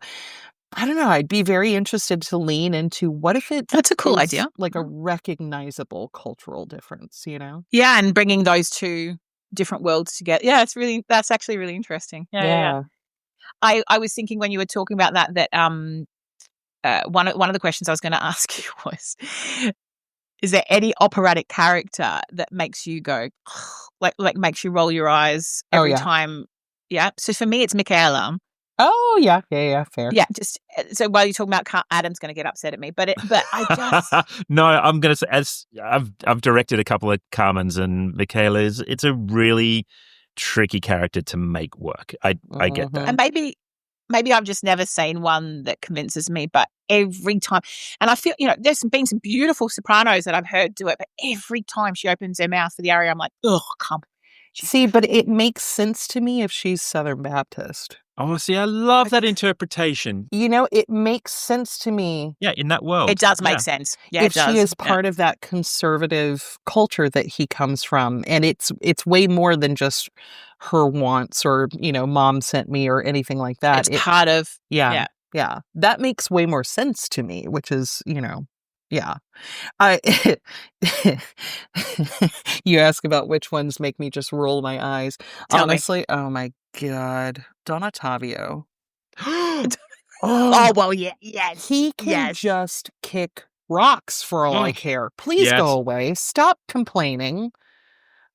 I don't know, I'd be very interested to lean into what if That's a cool is idea. like a recognizable cultural difference, Yeah, and bringing those two different worlds together. Yeah, that's actually really interesting. Yeah. I was thinking when you were talking about that one of the questions I was going to ask you was, is there any operatic character that makes you go like makes you roll your eyes every time? Yeah. So for me, it's Michaela. Oh yeah, fair. Yeah, just so while you're talking about Adam's going to get upset at me, but I just no, I'm going to say, as I've directed a couple of Carmens, and Michaela it's a really tricky character to make work. I get that. and maybe I've just never seen one that convinces me, but every time, and I feel, there's been some beautiful sopranos that I've heard do it, but every time she opens her mouth for the aria, I'm like, oh, come. See, but it makes sense to me if she's Southern Baptist. Oh, see, I love that interpretation. It makes sense to me. Yeah, in that world. It does make sense. Yeah, if she is part of that conservative culture that he comes from, and it's way more than just her wants or, mom sent me or anything like that. It's part of, yeah. That makes way more sense to me, which is, yeah. You ask about which ones make me just roll my eyes. Honestly, oh my God. Don Ottavio. Oh, well, yeah, yes. He can just kick rocks for all I care. Please go away. Stop complaining.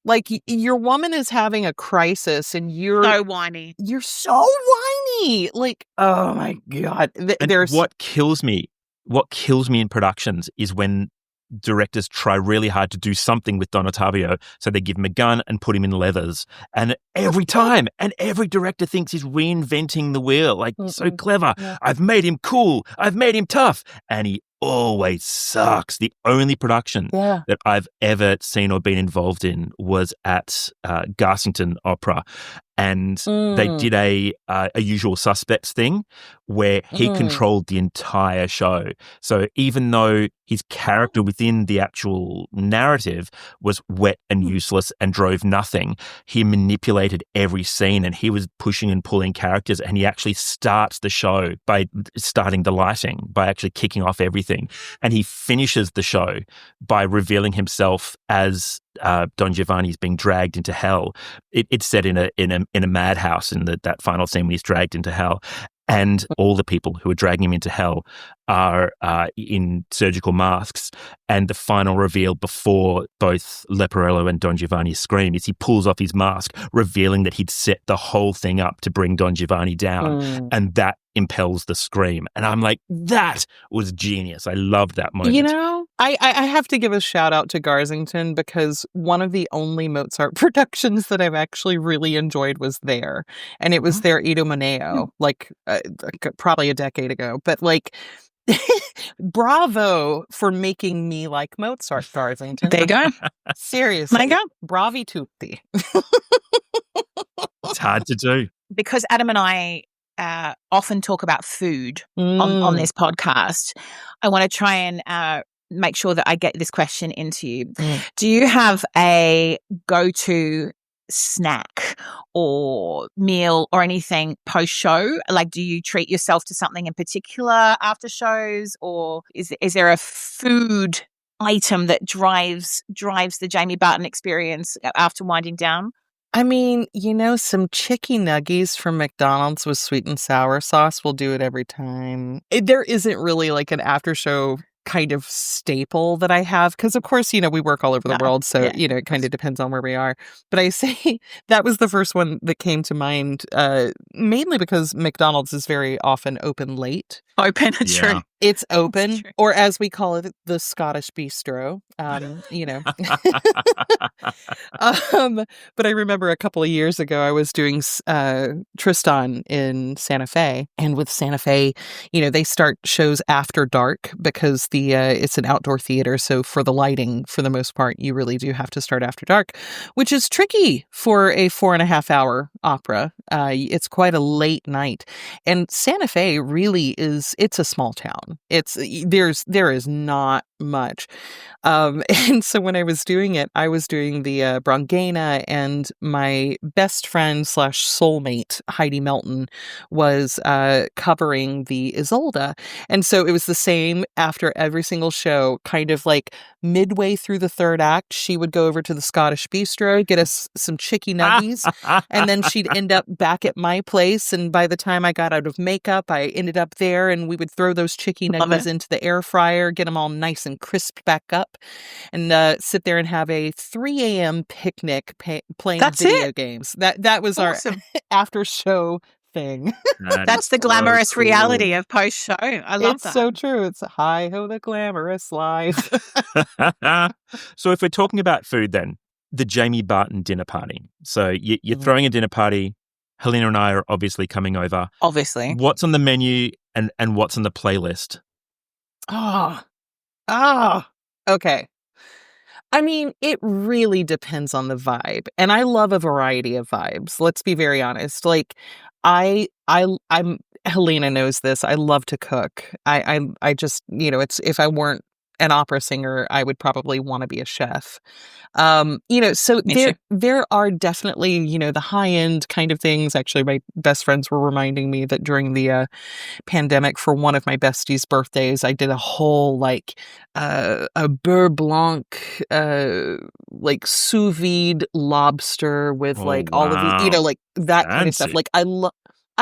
Like, your woman is having a crisis and you're so whiny. You're so whiny. Like, oh my God. What kills me in productions is when directors try really hard to do something with Don Ottavio. So they give him a gun and put him in leathers. And every time, every director thinks he's reinventing the wheel. Like, so clever. Yeah. I've made him cool. I've made him tough. And he always sucks. The only production that I've ever seen or been involved in was at Garsington Opera. And they did a Usual Suspects thing where he controlled the entire show. So even though his character within the actual narrative was wet and useless and drove nothing, he manipulated every scene and he was pushing and pulling characters, and he actually starts the show by starting the lighting, by actually kicking off everything. And he finishes the show by revealing himself as Don Giovanni's being dragged into hell. It's set in a madhouse in that final scene when he's dragged into hell. And all the people who are dragging him into hell are in surgical masks. And the final reveal before both Leporello and Don Giovanni scream is he pulls off his mask, revealing that he'd set the whole thing up to bring Don Giovanni down. And that impels the scream. And I'm like, that was genius. I loved that moment. I have to give a shout out to Garsington, because one of the only Mozart productions that I've actually really enjoyed was there. And it was their Idomeneo, like probably a decade ago. But like, bravo for making me like Mozart, Garsington. There you go. Seriously. There you go. Bravi tutti. It's hard to do. Because Adam and I often talk about food on this podcast, I want to try and make sure that I get this question into you. Do you have a go-to snack or meal or anything post show? Like, do you treat yourself to something in particular after shows, or is there a food item that drives the Jamie Barton experience after winding down? I mean, some chicky nuggies from McDonald's with sweet and sour sauce will do it every time. There isn't really like an after show kind of staple that I have because, of course, we work all over the world, so it kind of depends on where we are. But I say that was the first one that came to mind, mainly because McDonald's is very often open late. True. It's open, or as we call it, the Scottish bistro. But I remember a couple of years ago, I was doing Tristan in Santa Fe, and with Santa Fe, they start shows after dark because it's an outdoor theater. So for the lighting, for the most part, you really do have to start after dark, which is tricky for a 4.5-hour opera. It's quite a late night, and Santa Fe really it's a small town. There is not much. And so when I was doing it, I was doing the Brangena, and my best friend / soulmate, Heidi Melton, was covering the Isolde. And so it was the same after every single show, kind of like midway through the third act, she would go over to the Scottish bistro, get us some chicky nuggies, and then she'd end up back at my place. And by the time I got out of makeup, I ended up there, and we would throw those chicky nuggies into the air fryer, get them all nice and crisp back up, and sit there and have a 3 a.m. picnic playing video games. That was awesome. Our after show thing. That's the glamorous reality of post show. I love that. It's so true. It's hi ho, the glamorous life. So if we're talking about food, then the Jamie Barton dinner party. So you're throwing a dinner party. Helena and I are obviously coming over. Obviously. What's on the menu and what's on the playlist? Okay. I mean, it really depends on the vibe, and I love a variety of vibes. Let's be very honest. Like, I'm Helena knows this. I love to cook. I just, it's if I weren't an opera singer, I would probably want to be a chef. So there are definitely, the high end kind of things. Actually, my best friends were reminding me that during the pandemic, for one of my besties' birthdays, I did a whole a beurre blanc, sous vide lobster with all of these, that kind of stuff. Like I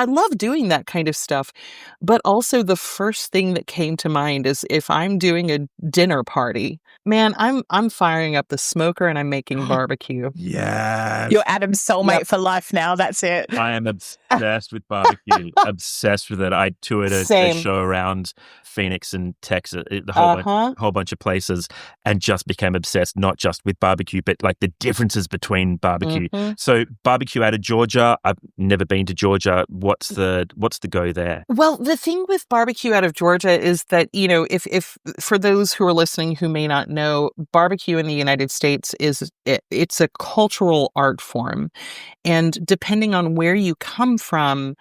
love doing that kind of stuff, but also the first thing that came to mind is if I'm doing a dinner party, man, I'm firing up the smoker and I'm making barbecue. Yes. You're Adam's soulmate for life now. That's it. I am obsessed with barbecue. Obsessed with it. I toured a show around Phoenix and Texas, a whole bunch of places, and just became obsessed, not just with barbecue, but like the differences between barbecue. Mm-hmm. So barbecue out of Georgia, I've never been to Georgia. What's the go there? Well, the thing with barbecue out of Georgia is that, if for those who are listening who may not know, barbecue in the United States it's a cultural art form. And depending on where you come from,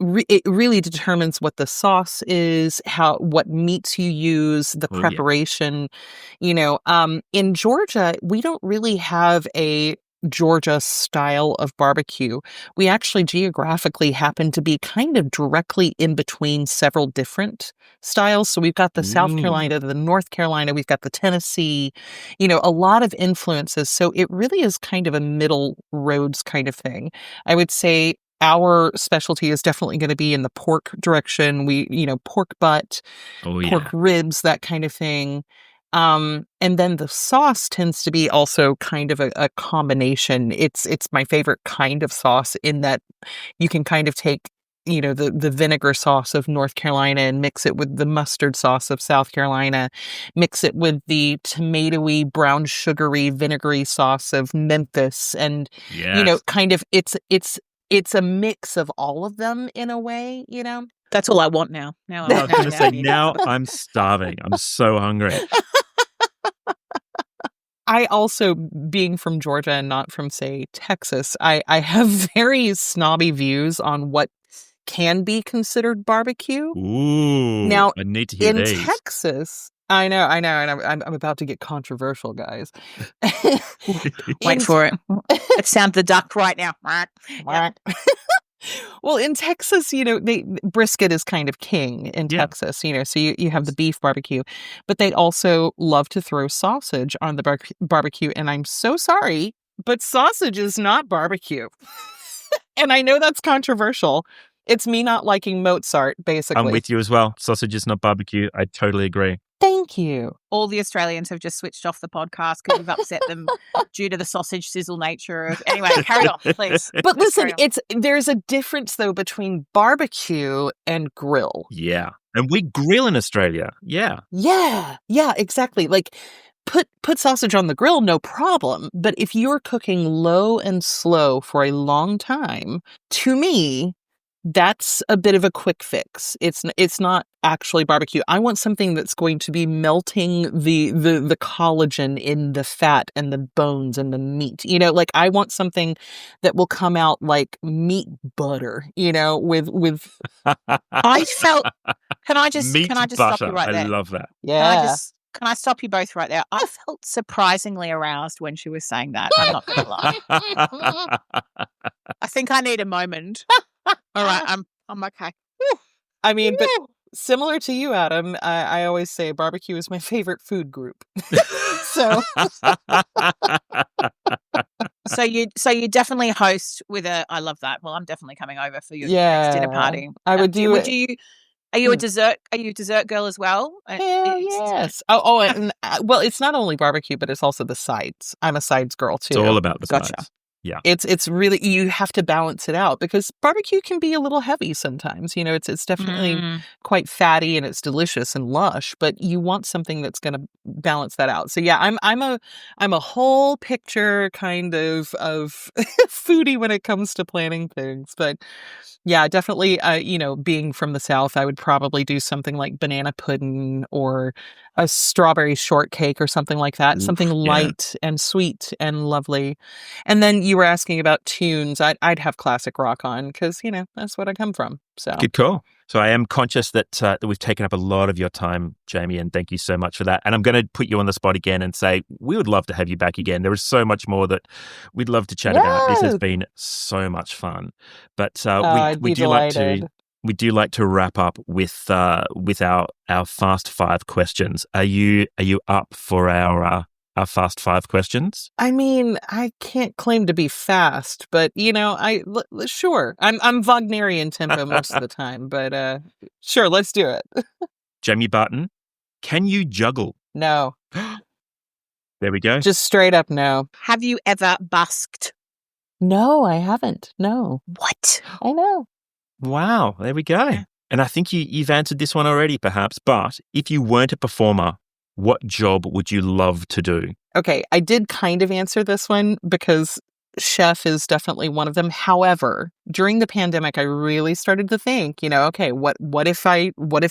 it really determines what the sauce is, what meats you use, the preparation. In Georgia, we don't really have a Georgia style of barbecue. We actually geographically happen to be kind of directly in between several different styles. So we've got the South Carolina, the North Carolina, we've got the Tennessee, a lot of influences. So it really is kind of a middle roads kind of thing. I would say our specialty is definitely going to be in the pork direction. We, pork butt, pork ribs, that kind of thing. And then the sauce tends to be also kind of a combination. It's my favorite kind of sauce in that you can kind of take, the vinegar sauce of North Carolina and mix it with the mustard sauce of South Carolina, mix it with the tomatoey, brown sugary, vinegary sauce of Memphis. And, kind of it's a mix of all of them in a way, That's all I want now. I was going to say, now I'm starving. I'm so hungry. I also, being from Georgia and not from, say, Texas, I have very snobby views on what can be considered barbecue. Ooh, now, I need to hear in these. Texas, I know, and I'm about to get controversial, guys. Wait for it. Let's sound the duck right now. Yep. Well, in Texas, brisket is kind of king in Texas, so you have the beef barbecue, but they also love to throw sausage on the barbecue. And I'm so sorry, but sausage is not barbecue. And I know that's controversial. It's me not liking Mozart, basically. I'm with you as well. Sausage is not barbecue. I totally agree. Thank you. All the Australians have just switched off the podcast because you've upset them due to the sausage sizzle nature of... Anyway, carry on, please. But listen, there's a difference, though, between barbecue and grill. Yeah. And we grill in Australia. Yeah. Yeah, exactly. Like, put sausage on the grill, no problem. But if you're cooking low and slow for a long time, to me, that's a bit of a quick fix. It's not actually barbecue. I want something that's going to be melting the collagen in the fat and the bones and the meat. Like I want something that will come out like meat butter, with I felt... Can I just butter. stop you right there? I love that. Yeah. Can I stop you both right there? I felt surprisingly aroused when she was saying that. I'm not going to lie. I think I need a moment. All right, I'm okay. I mean, but similar to you, Adam, I always say barbecue is my favorite food group. So you definitely host with a... I love that. Well, I'm definitely coming over for your next dinner party. I would do it. Are you a dessert? Are you a dessert girl as well? Yes. Oh, and well, it's not only barbecue, but it's also the sides. I'm a sides girl too. It's all about the Gotcha. sides. Yeah. It's really, you have to balance it out because barbecue can be a little heavy sometimes. It's definitely quite fatty and it's delicious and lush, but you want something that's going to balance that out. So yeah, I'm a whole picture kind of foodie when it comes to planning things. But yeah, definitely, being from the South, I would probably do something like banana pudding or a strawberry shortcake or something like that. Something light and sweet and lovely. And then you were asking about tunes. I'd have classic rock on because, that's what I come from. So good call. So I am conscious that we've taken up a lot of your time, Jamie, and thank you so much for that. And I'm going to put you on the spot again and say we would love to have you back again. There is so much more that we'd love to chat about. This has been so much fun. But we do like to wrap up with our fast five questions. Are you up for our fast five questions? I mean, I can't claim to be fast, but sure. I'm Wagnerian tempo most of the time, but sure, let's do it. Jamie Barton, can you juggle? No. There we go. Just straight up no. Have you ever busked? No, I haven't. No. What? I know. Wow, there we go. And I think you've answered this one already, perhaps. But if you weren't a performer, what job would you love to do? Okay, I did kind of answer this one because chef is definitely one of them. However, during the pandemic, I really started to think, okay, what if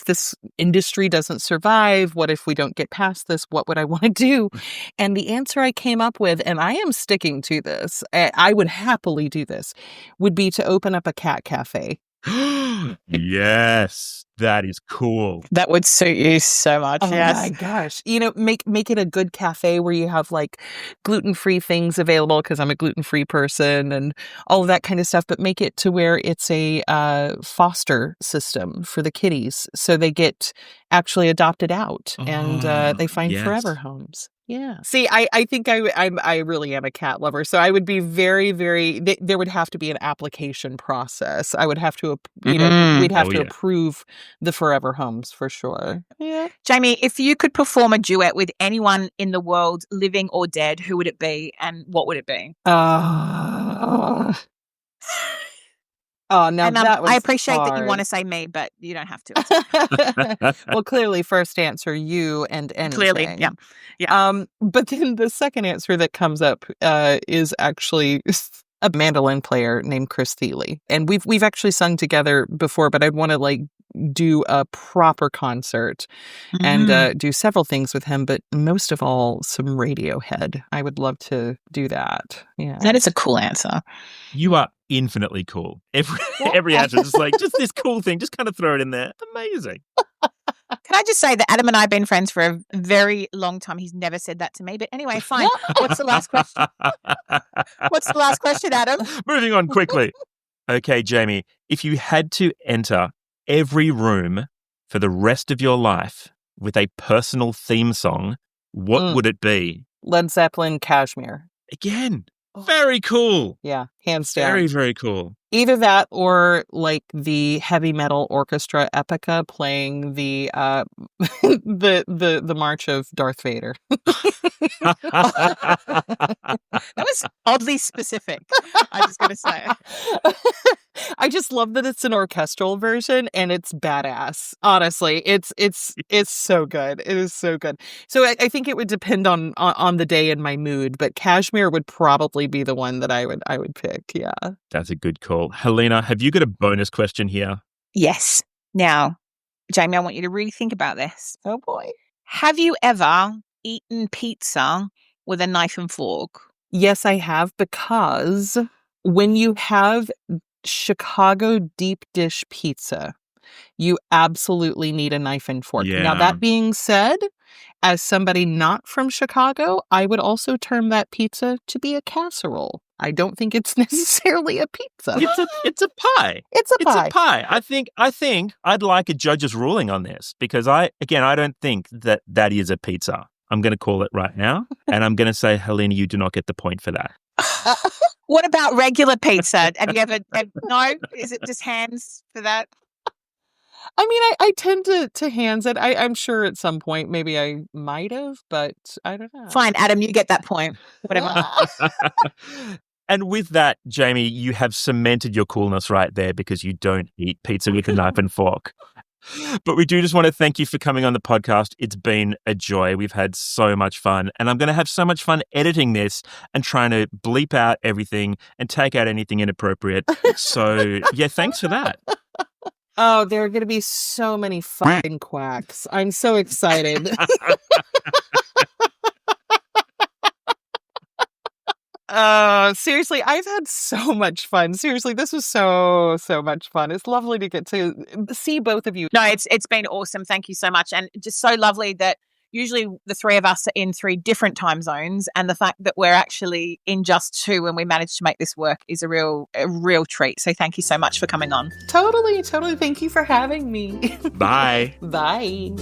this industry doesn't survive? What if we don't get past this? What would I want to do? And the answer I came up with, and I am sticking to this, I would happily do this, would be to open up a cat cafe. Yes, that is cool. That would suit you so much. Oh yes. my gosh. Make it a good cafe where you have like gluten-free things available because I'm a gluten-free person and all of that kind of stuff, but make it to where it's a foster system for the kitties. So they get actually adopted out and they find forever homes. Yeah. See, I think I really am a cat lover. So I would be very, very, there would have to be an application process. I would have to, we'd have to approve the forever homes for sure. Yeah. Jamie, if you could perform a duet with anyone in the world, living or dead, who would it be and what would it be? Oh, now that was I appreciate hard. that you want to say me, but you don't have to. Well, clearly, first answer, you and anything. Clearly, yeah. But then the second answer that comes up is actually a mandolin player named Chris Thiele. And we've actually sung together before, but I'd want to do a proper concert and do several things with him, but most of all, some Radiohead. I would love to do that. Yeah. That is a cool answer. You are infinitely cool. Every answer is just this cool thing. Just kind of throw it in there. Amazing. Can I just say that Adam and I have been friends for a very long time. He's never said that to me. But anyway, fine. What's the last question? What's the last question, Adam? Moving on quickly. Okay, Jamie, if you had to enter every room for the rest of your life with a personal theme song, what would it be? Led Zeppelin, Kashmir. Again, very cool. Yeah, hands down. Very, very cool. Either that or like the heavy metal orchestra epica playing the the march of Darth Vader. That was oddly specific. I'm just going to say. I just love that it's an orchestral version and it's badass. Honestly, it's so good. It is so good. So I think it would depend on the day and my mood, but Kashmir would probably be the one that I would pick. Yeah, that's a good call. Helena, have you got a bonus question here? Yes. Now, Jamie, I want you to really think about this. Oh boy. Have you ever eaten pizza with a knife and fork? Yes, I have, because when you have Chicago deep dish pizza, you absolutely need a knife and fork. Yeah. Now, that being said, as somebody not from Chicago, I would also term that pizza to be a casserole. I don't think it's necessarily a pizza. It's a pie. It's a pie. It's a pie. I think I'd like a judge's ruling on this because I don't think that is a pizza. I'm going to call it right now, and I'm going to say, Helena, you do not get the point for that. What about regular pizza? Have you ever? No, is it just hands for that? I mean, I tend to hands it. I'm sure at some point maybe I might have, but I don't know. Fine, Adam, you get that point. Whatever. And with that, Jamie, you have cemented your coolness right there because you don't eat pizza with a knife and fork. But we do just want to thank you for coming on the podcast. It's been a joy. We've had so much fun. And I'm going to have so much fun editing this and trying to bleep out everything and take out anything inappropriate. So, yeah, thanks for that. Oh, there are going to be so many fucking quacks. I'm so excited. Seriously, I've had so much fun. Seriously, this was so much fun. It's lovely to get to see both of you. No, it's been awesome. Thank you so much. And just so lovely that usually the three of us are in 3 different time zones, and the fact that we're actually in just 2 and we managed to make this work is a real treat. So thank you so much for coming on. Totally. Thank you for having me. Bye. Bye.